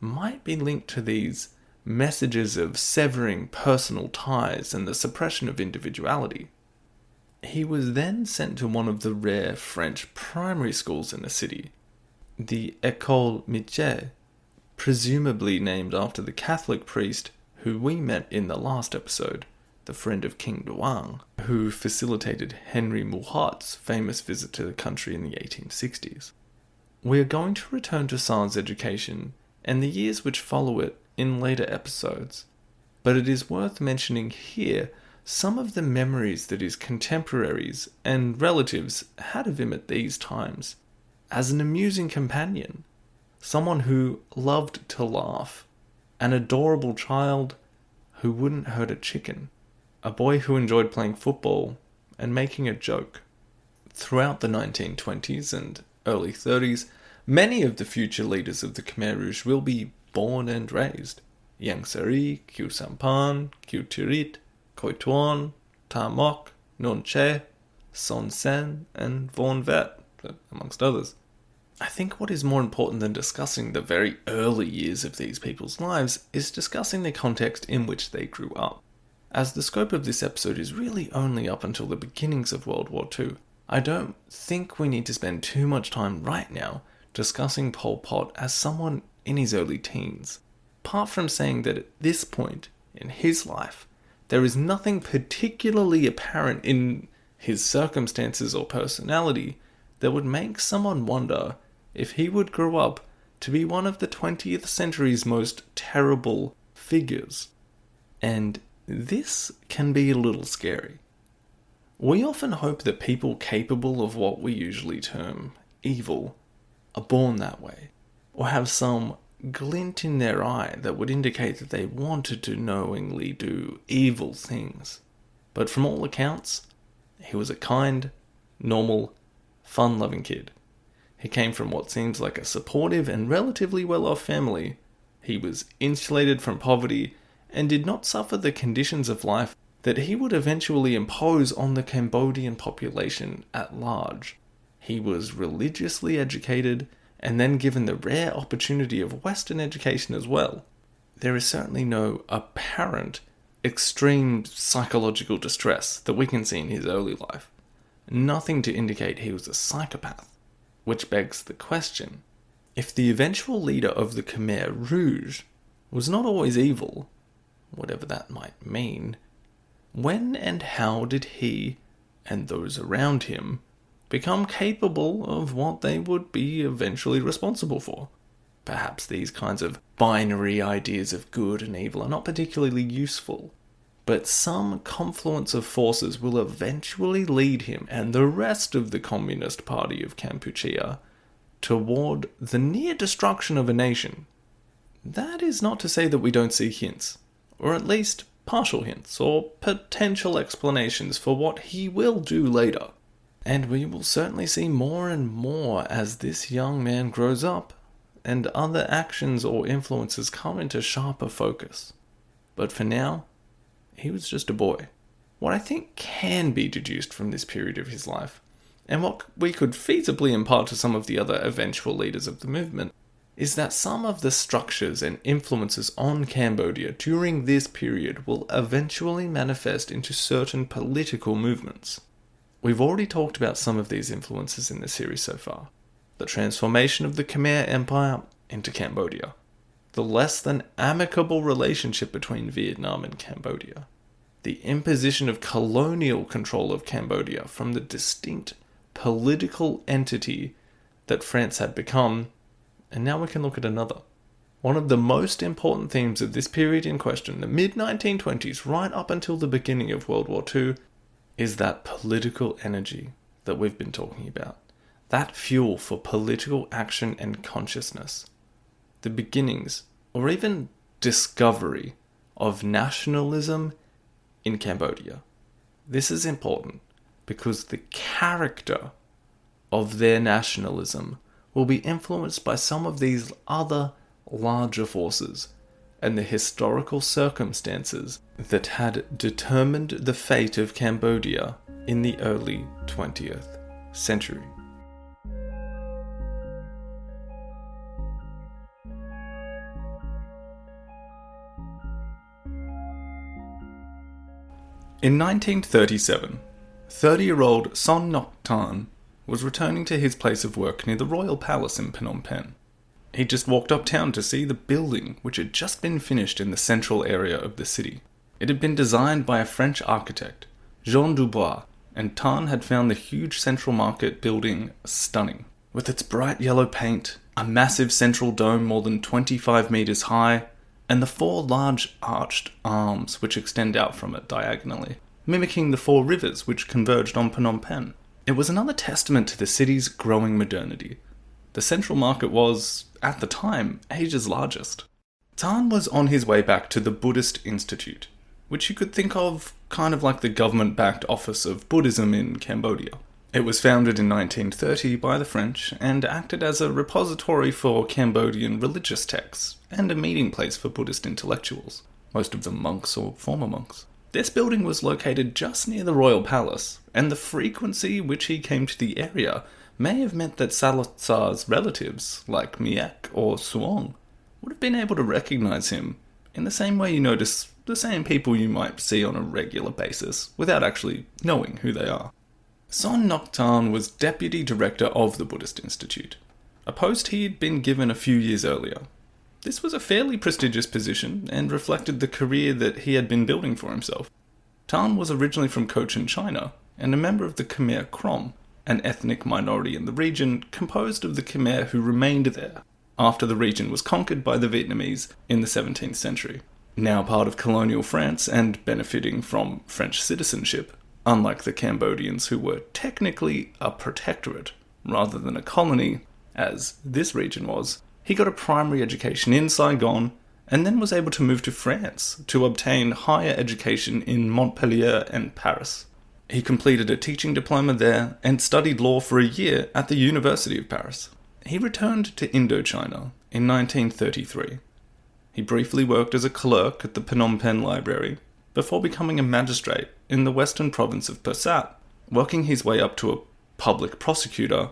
might be linked to these messages of severing personal ties and the suppression of individuality. He was then sent to one of the rare French primary schools in the city, the École Miche, presumably named after the Catholic priest who we met in the last episode, the friend of King Duang, who facilitated Henry Mouhot's famous visit to the country in the 1860s. We are going to return to Sar's education and the years which follow it in later episodes, but it is worth mentioning here some of the memories that his contemporaries and relatives had of him at these times, as an amusing companion, someone who loved to laugh, an adorable child who wouldn't hurt a chicken, a boy who enjoyed playing football and making a joke. Throughout the 1920s and early 30s, many of the future leaders of the Khmer Rouge will be born and raised. Yang Sari, Khieu Samphan, Khieu Thirit, Khoi Tuan, Ta Mok, Non Che, Son Sen, and Von Vet, amongst others. I think what is more important than discussing the very early years of these people's lives is discussing the context in which they grew up. As the scope of this episode is really only up until the beginnings of World War II, I don't think we need to spend too much time right now discussing Pol Pot as someone in his early teens, apart from saying that at this point in his life, there is nothing particularly apparent in his circumstances or personality that would make someone wonder if he would grow up to be one of the 20th century's most terrible figures. And this can be a little scary. We often hope that people capable of what we usually term evil are born that way, or have some glint in their eye that would indicate that they wanted to knowingly do evil things. But from all accounts, he was a kind, normal, fun-loving kid. He came from what seems like a supportive and relatively well-off family. He was insulated from poverty and did not suffer the conditions of life that he would eventually impose on the Cambodian population at large. He was religiously educated and then given the rare opportunity of Western education as well, there is certainly no apparent extreme psychological distress that we can see in his early life. Nothing to indicate he was a psychopath. Which begs the question, if the eventual leader of the Khmer Rouge was not always evil, whatever that might mean, when and how did he, and those around him, become capable of what they would be eventually responsible for? Perhaps these kinds of binary ideas of good and evil are not particularly useful, but some confluence of forces will eventually lead him and the rest of the Communist Party of Kampuchea toward the near destruction of a nation. That is not to say that we don't see hints, or at least partial hints, or potential explanations for what he will do later. And we will certainly see more and more as this young man grows up, and other actions or influences come into sharper focus. But for now, he was just a boy. What I think can be deduced from this period of his life, and what we could feasibly impart to some of the other eventual leaders of the movement, is that some of the structures and influences on Cambodia during this period will eventually manifest into certain political movements. We've already talked about some of these influences in the series so far. The transformation of the Khmer Empire into Cambodia. The less than amicable relationship between Vietnam and Cambodia. The imposition of colonial control of Cambodia from the distinct political entity that France had become. And now we can look at another. One of the most important themes of this period in question, the mid-1920s, right up until the beginning of World War II, is that political energy that we've been talking about. That fuel for political action and consciousness. The beginnings, or even discovery, of nationalism in Cambodia. This is important because the character of their nationalism will be influenced by some of these other larger forces and the historical circumstances that had determined the fate of Cambodia in the early 20th century. In 1937, 30-year-old Son Ngoc Thanh was returning to his place of work near the Royal Palace in Phnom Penh. He just walked uptown to see the building which had just been finished in the central area of the city. It had been designed by a French architect, Jean Dubois, and Thanh had found the huge Central Market building stunning. With its bright yellow paint, a massive central dome more than 25 meters high, and the 4 large arched arms which extend out from it diagonally, mimicking the 4 rivers which converged on Phnom Penh. It was another testament to the city's growing modernity. The Central Market was, at the time, Asia's largest. Thanh was on his way back to the Buddhist Institute, which you could think of kind of like the government-backed office of Buddhism in Cambodia. It was founded in 1930 by the French and acted as a repository for Cambodian religious texts and a meeting place for Buddhist intellectuals, most of them monks or former monks. This building was located just near the royal palace, and the frequency which he came to the area may have meant that Saloth Sar's relatives, like Miek or Suong, would have been able to recognize him in the same way you notice the same people you might see on a regular basis without actually knowing who they are. Son Ngoc Thanh was Deputy Director of the Buddhist Institute, a post he had been given a few years earlier. This was a fairly prestigious position and reflected the career that he had been building for himself. Thanh was originally from Cochin, China, and a member of the Khmer Krom, an ethnic minority in the region composed of the Khmer who remained there after the region was conquered by the Vietnamese in the 17th century. Now part of colonial France and benefiting from French citizenship, unlike the Cambodians who were technically a protectorate rather than a colony, as this region was, he got a primary education in Saigon and then was able to move to France to obtain higher education in Montpellier and Paris. He completed a teaching diploma there and studied law for a year at the University of Paris. He returned to Indochina in 1933. He briefly worked as a clerk at the Phnom Penh Library before becoming a magistrate in the western province of Pursat, working his way up to a public prosecutor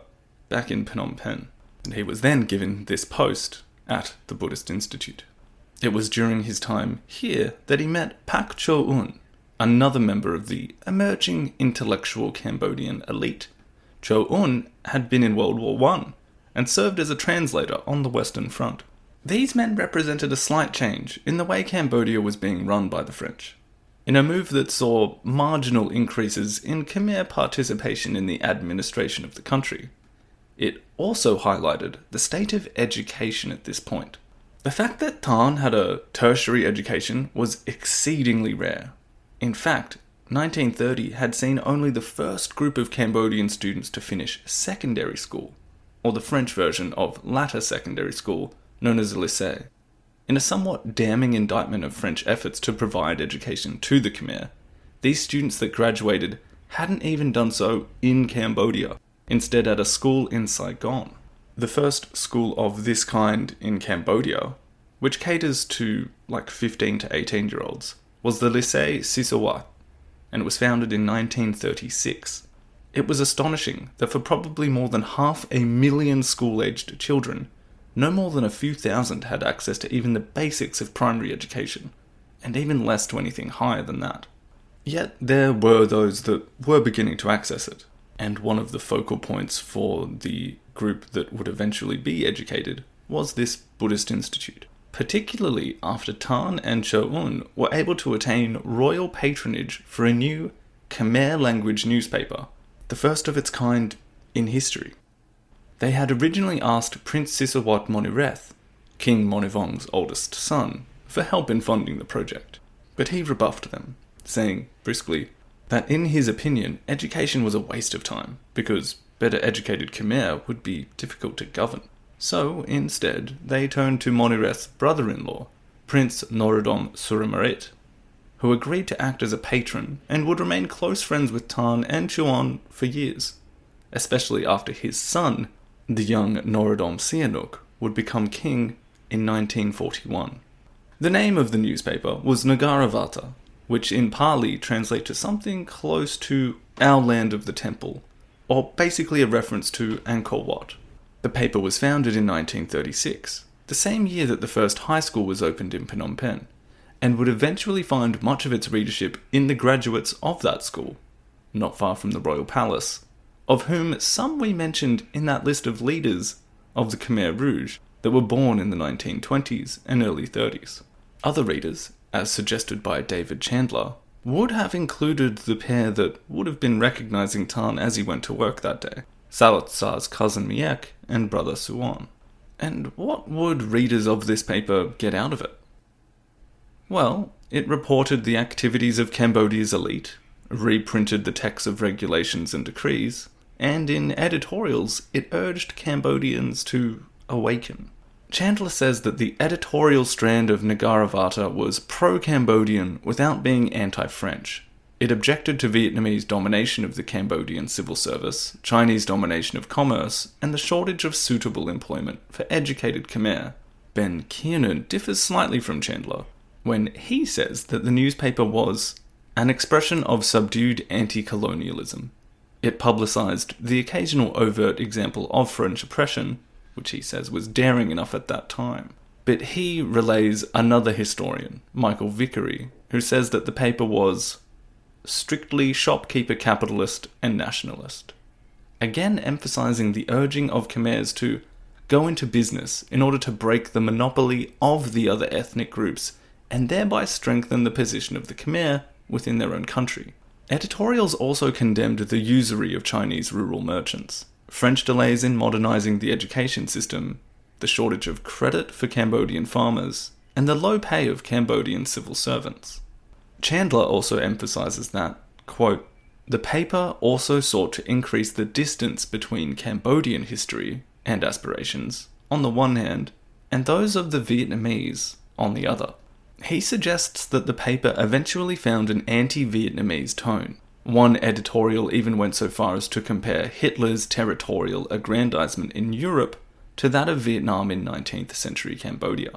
back in Phnom Penh. and he was then given this post at the Buddhist Institute. It was during his time here that he met Pak Cho-un, another member of the emerging intellectual Cambodian elite. Cho-un had been in World War I and served as a translator on the Western Front. These men represented a slight change in the way Cambodia was being run by the French, in a move that saw marginal increases in Khmer participation in the administration of the country. It also highlighted the state of education at this point. The fact that Thanh had a tertiary education was exceedingly rare. In fact, 1930 had seen only the first group of Cambodian students to finish secondary school, or the French version of latter secondary school, known as a lycée. In a somewhat damning indictment of French efforts to provide education to the Khmer, these students that graduated hadn't even done so in Cambodia, instead at a school in Saigon. The first school of this kind in Cambodia, which caters to like 15 to 18-year-olds, was the Lycée Sisawat, and it was founded in 1936. It was astonishing that for probably more than 500,000 school-aged children, no more than a few thousand had access to even the basics of primary education, and even less to anything higher than that. Yet there were those that were beginning to access it, and one of the focal points for the group that would eventually be educated was this Buddhist institute, particularly after Thanh and Cho-un were able to attain royal patronage for a new Khmer language newspaper, the first of its kind in history. They had originally asked Prince Sisawat Monireth, King Monivong's oldest son, for help in funding the project, but he rebuffed them, saying, briskly, that in his opinion, education was a waste of time, because better educated Khmer would be difficult to govern. So, instead, they turned to Monireth's brother-in-law, Prince Norodom Suramarit, who agreed to act as a patron and would remain close friends with Thanh and Chuan for years, especially after his son, the young Norodom Sihanouk, would become king in 1941. The name of the newspaper was Nagaravatta, which in Pali translates to something close to Our Land of the Temple, or basically a reference to Angkor Wat. The paper was founded in 1936, the same year that the first high school was opened in Phnom Penh, and would eventually find much of its readership in the graduates of that school, not far from the royal palace, of whom some we mentioned in that list of leaders of the Khmer Rouge that were born in the 1920s and early 30s. Other readers, as suggested by David Chandler, would have included the pair that would have been recognizing Thanh as he went to work that day, Saloth Sar's cousin Miek and brother Suan. And what would readers of this paper get out of it? Well, it reported the activities of Cambodia's elite, reprinted the texts of regulations and decrees, and in editorials it urged Cambodians to awaken. Chandler says that the editorial strand of Nagaravatta was pro-Cambodian without being anti-French. It objected to Vietnamese domination of the Cambodian civil service, Chinese domination of commerce, and the shortage of suitable employment for educated Khmer. Ben Kiernan differs slightly from Chandler when he says that the newspaper was an expression of subdued anti-colonialism. It publicised the occasional overt example of French oppression, which he says was daring enough at that time. But he relays another historian, Michael Vickery, who says that the paper was strictly shopkeeper capitalist and nationalist, again emphasising the urging of Khmers to go into business in order to break the monopoly of the other ethnic groups and thereby strengthen the position of the Khmer within their own country. Editorials also condemned the usury of Chinese rural merchants, French delays in modernising the education system, the shortage of credit for Cambodian farmers, and the low pay of Cambodian civil servants. Chandler also emphasises that, quote, the paper also sought to increase the distance between Cambodian history and aspirations, on the one hand, and those of the Vietnamese, on the other. He suggests that the paper eventually found an anti-Vietnamese tone. One editorial even went so far as to compare Hitler's territorial aggrandizement in Europe to that of Vietnam in 19th century Cambodia.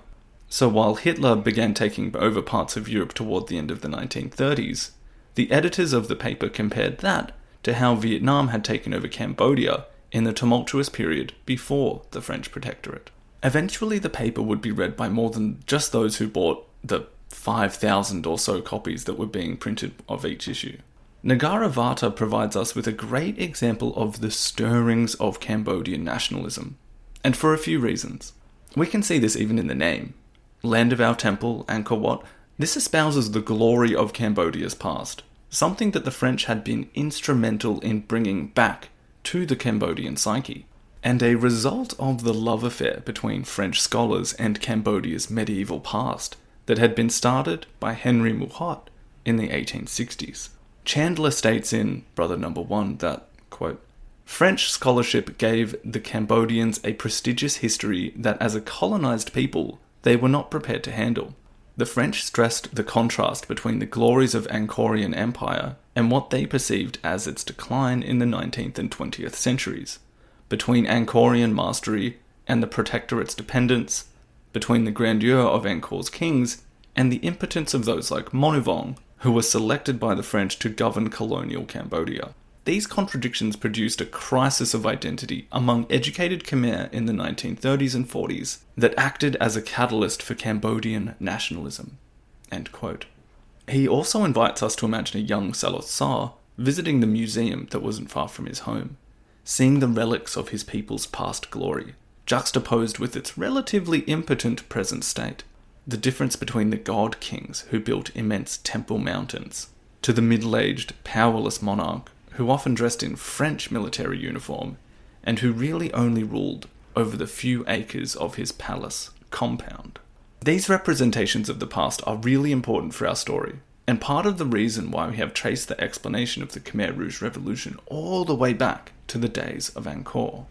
So while Hitler began taking over parts of Europe toward the end of the 1930s, the editors of the paper compared that to how Vietnam had taken over Cambodia in the tumultuous period before the French Protectorate. Eventually, the paper would be read by more than just those who bought the 5,000 or so copies that were being printed of each issue. Nagaravatta provides us with a great example of the stirrings of Cambodian nationalism, and for a few reasons. We can see this even in the name. Land of our temple, Angkor Wat, this espouses the glory of Cambodia's past, something that the French had been instrumental in bringing back to the Cambodian psyche, and a result of the love affair between French scholars and Cambodia's medieval past that had been started by Henry Mouhot in the 1860s. Chandler states in Brother Number 1 that, quote, French scholarship gave the Cambodians a prestigious history that as a colonized people they were not prepared to handle. The French stressed the contrast between the glories of Angkorian Empire and what they perceived as its decline in the 19th and 20th centuries, between Angkorian mastery and the Protectorate's dependence, between the grandeur of Angkor's kings and the impotence of those like Monuvong, who were selected by the French to govern colonial Cambodia. These contradictions produced a crisis of identity among educated Khmer in the 1930s and 40s that acted as a catalyst for Cambodian nationalism. End quote. He also invites us to imagine a young Saloth Sar visiting the museum that wasn't far from his home, seeing the relics of his people's past glory, juxtaposed with its relatively impotent present state. The difference between the god kings who built immense temple mountains to the middle-aged, powerless monarch who often dressed in French military uniform and who really only ruled over the few acres of his palace compound. These representations of the past are really important for our story, and part of the reason why we have traced the explanation of the Khmer Rouge Revolution all the way back to the days of Angkor.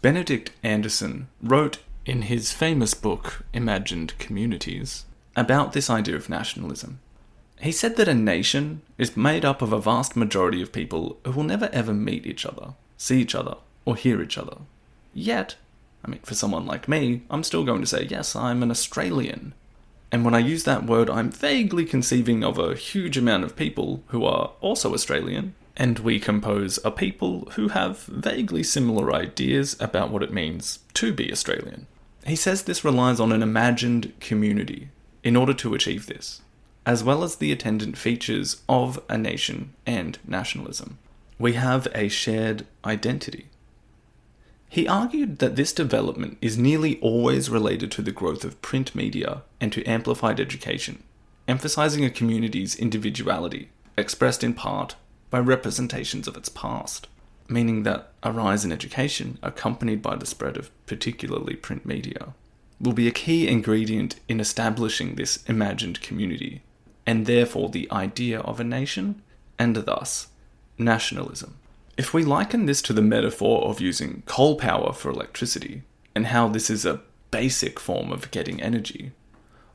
Benedict Anderson wrote in his famous book, Imagined Communities, about this idea of nationalism. He said that a nation is made up of a vast majority of people who will never ever meet each other, see each other, or hear each other. Yet, for someone like me, I'm still going to say, yes, I'm an Australian. And when I use that word, I'm vaguely conceiving of a huge amount of people who are also Australian, and we compose a people who have vaguely similar ideas about what it means to be Australian. He says this relies on an imagined community in order to achieve this, as well as the attendant features of a nation and nationalism. We have a shared identity. He argued that this development is nearly always related to the growth of print media and to amplified education, emphasizing a community's individuality, expressed in part by representations of its past, meaning that a rise in education, accompanied by the spread of particularly print media, will be a key ingredient in establishing this imagined community, and therefore the idea of a nation, and thus, nationalism. If we liken this to the metaphor of using coal power for electricity, and how this is a basic form of getting energy,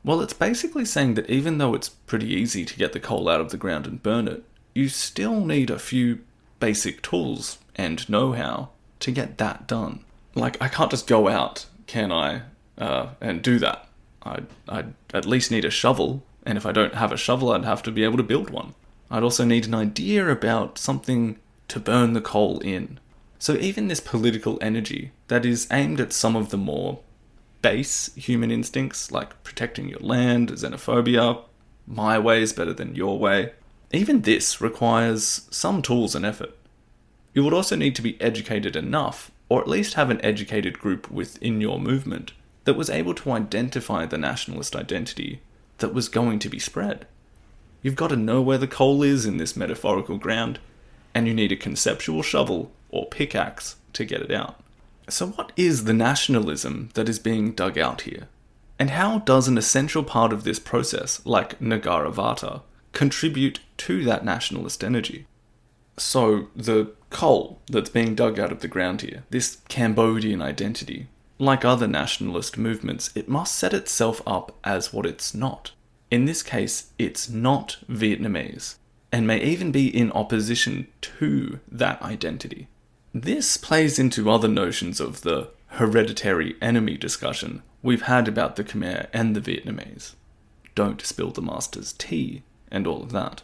well, it's basically saying that even though it's pretty easy to get the coal out of the ground and burn it, you still need a few basic tools and know-how to get that done. Like, I can't just go out, can I, and do that. I'd at least need a shovel, and if I don't have a shovel, I'd have to be able to build one. I'd also need an idea about something to burn the coal in. So even this political energy that is aimed at some of the more base human instincts, like protecting your land, xenophobia, my way is better than your way, even this requires some tools and effort. You would also need to be educated enough, or at least have an educated group within your movement that was able to identify the nationalist identity that was going to be spread. You've got to know where the coal is in this metaphorical ground, and you need a conceptual shovel or pickaxe to get it out. So what is the nationalism that is being dug out here? And how does an essential part of this process, like Nagaravatta, contribute to that nationalist energy? So the coal that's being dug out of the ground here, this Cambodian identity, like other nationalist movements, it must set itself up as what it's not. In this case, it's not Vietnamese, and may even be in opposition to that identity. This plays into other notions of the hereditary enemy discussion we've had about the Khmer and the Vietnamese. Don't spill the master's tea, and all of that.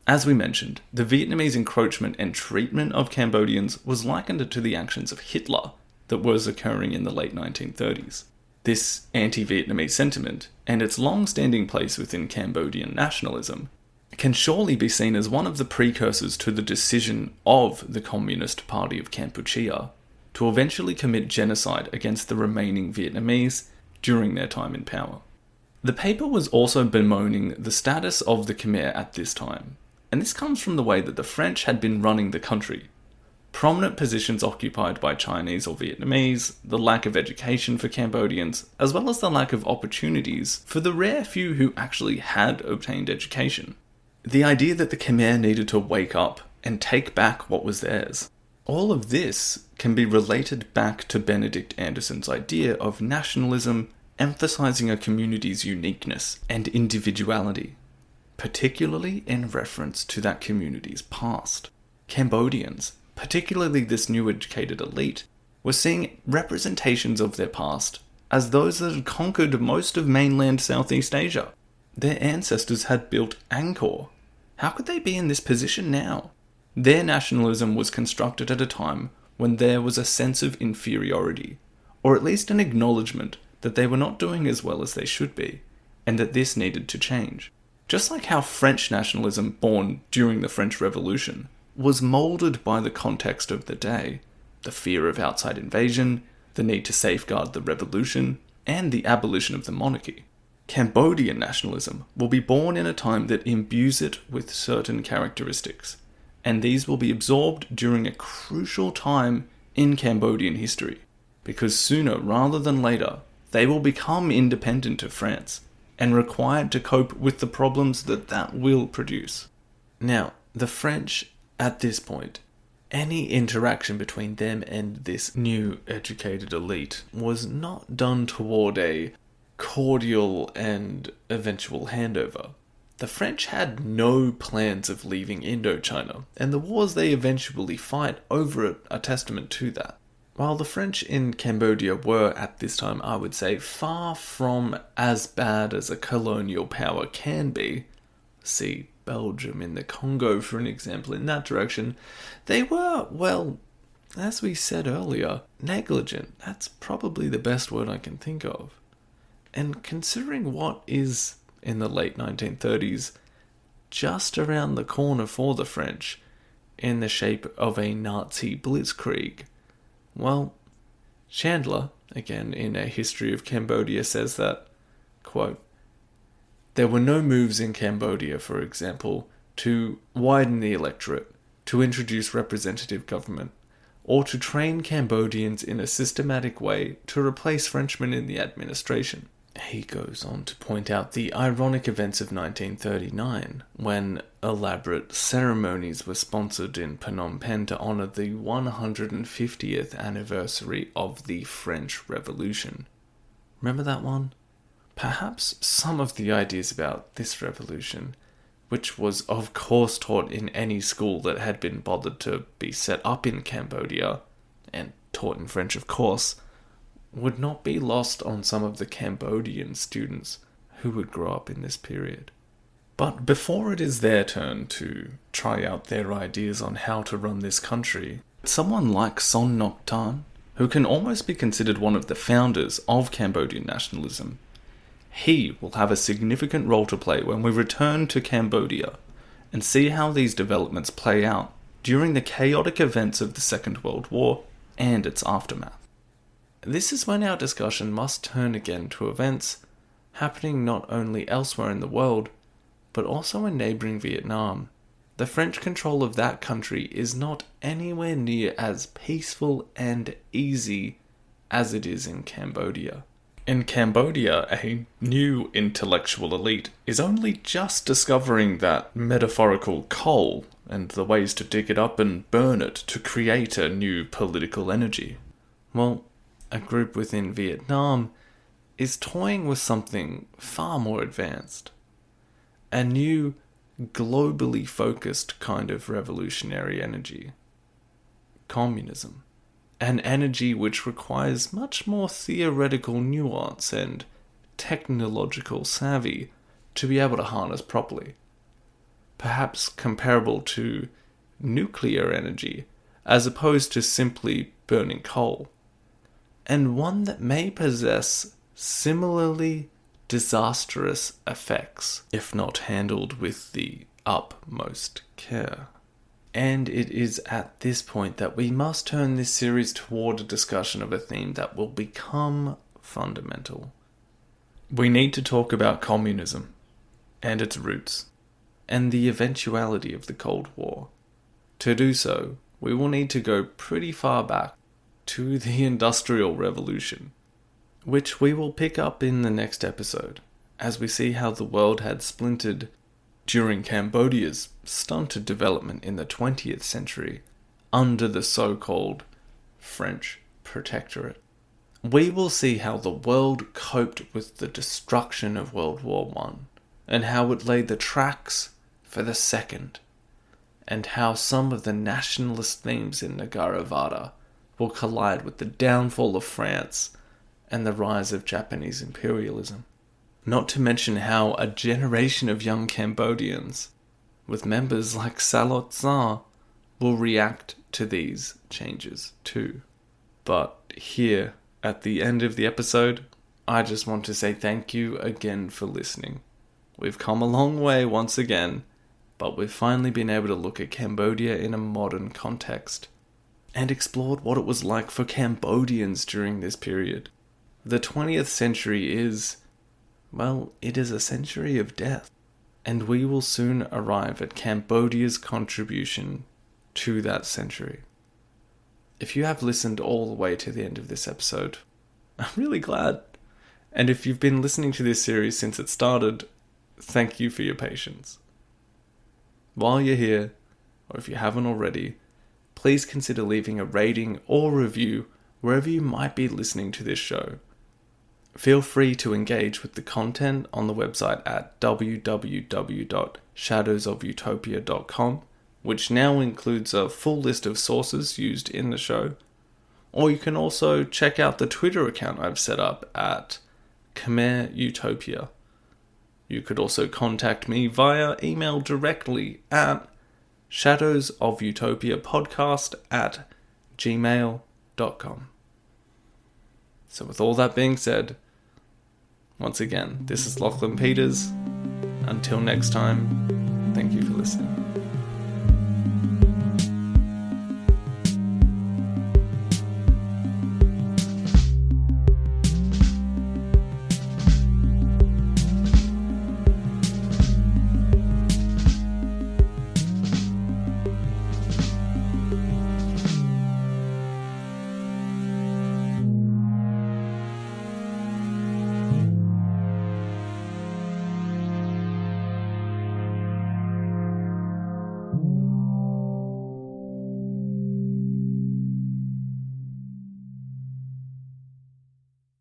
As we mentioned, the Vietnamese encroachment and treatment of Cambodians was likened to the actions of Hitler that was occurring in the late 1930s. This anti-Vietnamese sentiment, and its long-standing place within Cambodian nationalism, can surely be seen as one of the precursors to the decision of the Communist Party of Kampuchea to eventually commit genocide against the remaining Vietnamese during their time in power. The paper was also bemoaning the status of the Khmer at this time, and this comes from the way that the French had been running the country. Prominent positions occupied by Chinese or Vietnamese, the lack of education for Cambodians, as well as the lack of opportunities for the rare few who actually had obtained education. The idea that the Khmer needed to wake up and take back what was theirs. All of this can be related back to Benedict Anderson's idea of nationalism emphasizing a community's uniqueness and individuality, particularly in reference to that community's past. Cambodians, particularly this new educated elite, were seeing representations of their past as those that had conquered most of mainland Southeast Asia. Their ancestors had built Angkor. How could they be in this position now? Their nationalism was constructed at a time when there was a sense of inferiority, or at least an acknowledgement that they were not doing as well as they should be, and that this needed to change. Just like how French nationalism, born during the French Revolution, was moulded by the context of the day, the fear of outside invasion, the need to safeguard the revolution, and the abolition of the monarchy. Cambodian nationalism will be born in a time that imbues it with certain characteristics, and these will be absorbed during a crucial time in Cambodian history, because sooner rather than later, they will become independent of France, and required to cope with the problems that will produce. Now, the French, at this point, any interaction between them and this new educated elite was not done toward a cordial and eventual handover. The French had no plans of leaving Indochina, and the wars they eventually fight over it are testament to that. While the French in Cambodia were, at this time, I would say, far from as bad as a colonial power can be, see Belgium in the Congo for an example in that direction, they were, well, as we said earlier, negligent. That's probably the best word I can think of. And considering what is, in the late 1930s, just around the corner for the French, in the shape of a Nazi blitzkrieg, well, Chandler, again in A History of Cambodia, says that, quote, "There were no moves in Cambodia, for example, to widen the electorate, to introduce representative government, or to train Cambodians in a systematic way to replace Frenchmen in the administration." He goes on to point out the ironic events of 1939, when elaborate ceremonies were sponsored in Phnom Penh to honour the 150th anniversary of the French Revolution. Remember that one? Perhaps some of the ideas about this revolution, which was of course taught in any school that had been bothered to be set up in Cambodia, and taught in French of course, would not be lost on some of the Cambodian students who would grow up in this period. But before it is their turn to try out their ideas on how to run this country, someone like Son Ngoc Thanh, who can almost be considered one of the founders of Cambodian nationalism, he will have a significant role to play when we return to Cambodia and see how these developments play out during the chaotic events of the Second World War and its aftermath. This is when our discussion must turn again to events happening not only elsewhere in the world, but also in neighbouring Vietnam. The French control of that country is not anywhere near as peaceful and easy as it is in Cambodia. In Cambodia, a new intellectual elite is only just discovering that metaphorical coal and the ways to dig it up and burn it to create a new political energy. Well, a group within Vietnam is toying with something far more advanced. A new, globally focused kind of revolutionary energy. Communism. An energy which requires much more theoretical nuance and technological savvy to be able to harness properly. perhaps comparable to nuclear energy, as opposed to simply burning coal, and one that may possess similarly disastrous effects if not handled with the utmost care. And it is at this point that we must turn this series toward a discussion of a theme that will become fundamental. We need to talk about communism and its roots, and the eventuality of the Cold War. To do so, we will need to go pretty far back to the Industrial Revolution, which we will pick up in the next episode, as we see how the world had splintered during Cambodia's stunted development in the 20th century under the so-called French Protectorate. We will see how the world coped with the destruction of World War I, and how it laid the tracks for the second, and how some of the nationalist themes in Nagaravatta will collide with the downfall of France and the rise of Japanese imperialism. Not to mention how a generation of young Cambodians, with members like Saloth Sar, will react to these changes too. But here, at the end of the episode, I just want to say thank you again for listening. We've come a long way once again, but we've finally been able to look at Cambodia in a modern context, and explored what it was like for Cambodians during this period. The 20th century is, well, it is a century of death, and we will soon arrive at Cambodia's contribution to that century. If you have listened all the way to the end of this episode, I'm really glad. And if you've been listening to this series since it started, thank you for your patience. While you're here, or if you haven't already, please consider leaving a rating or review wherever you might be listening to this show. Feel free to engage with the content on the website at www.shadowsofutopia.com, which now includes a full list of sources used in the show. Or you can also check out the Twitter account I've set up at Khmer Utopia. You could also contact me via email directly at shadowsofutopiapodcast@gmail.com. So with all that being said, once again, this is Lachlan Peters. Until next time, thank you for listening.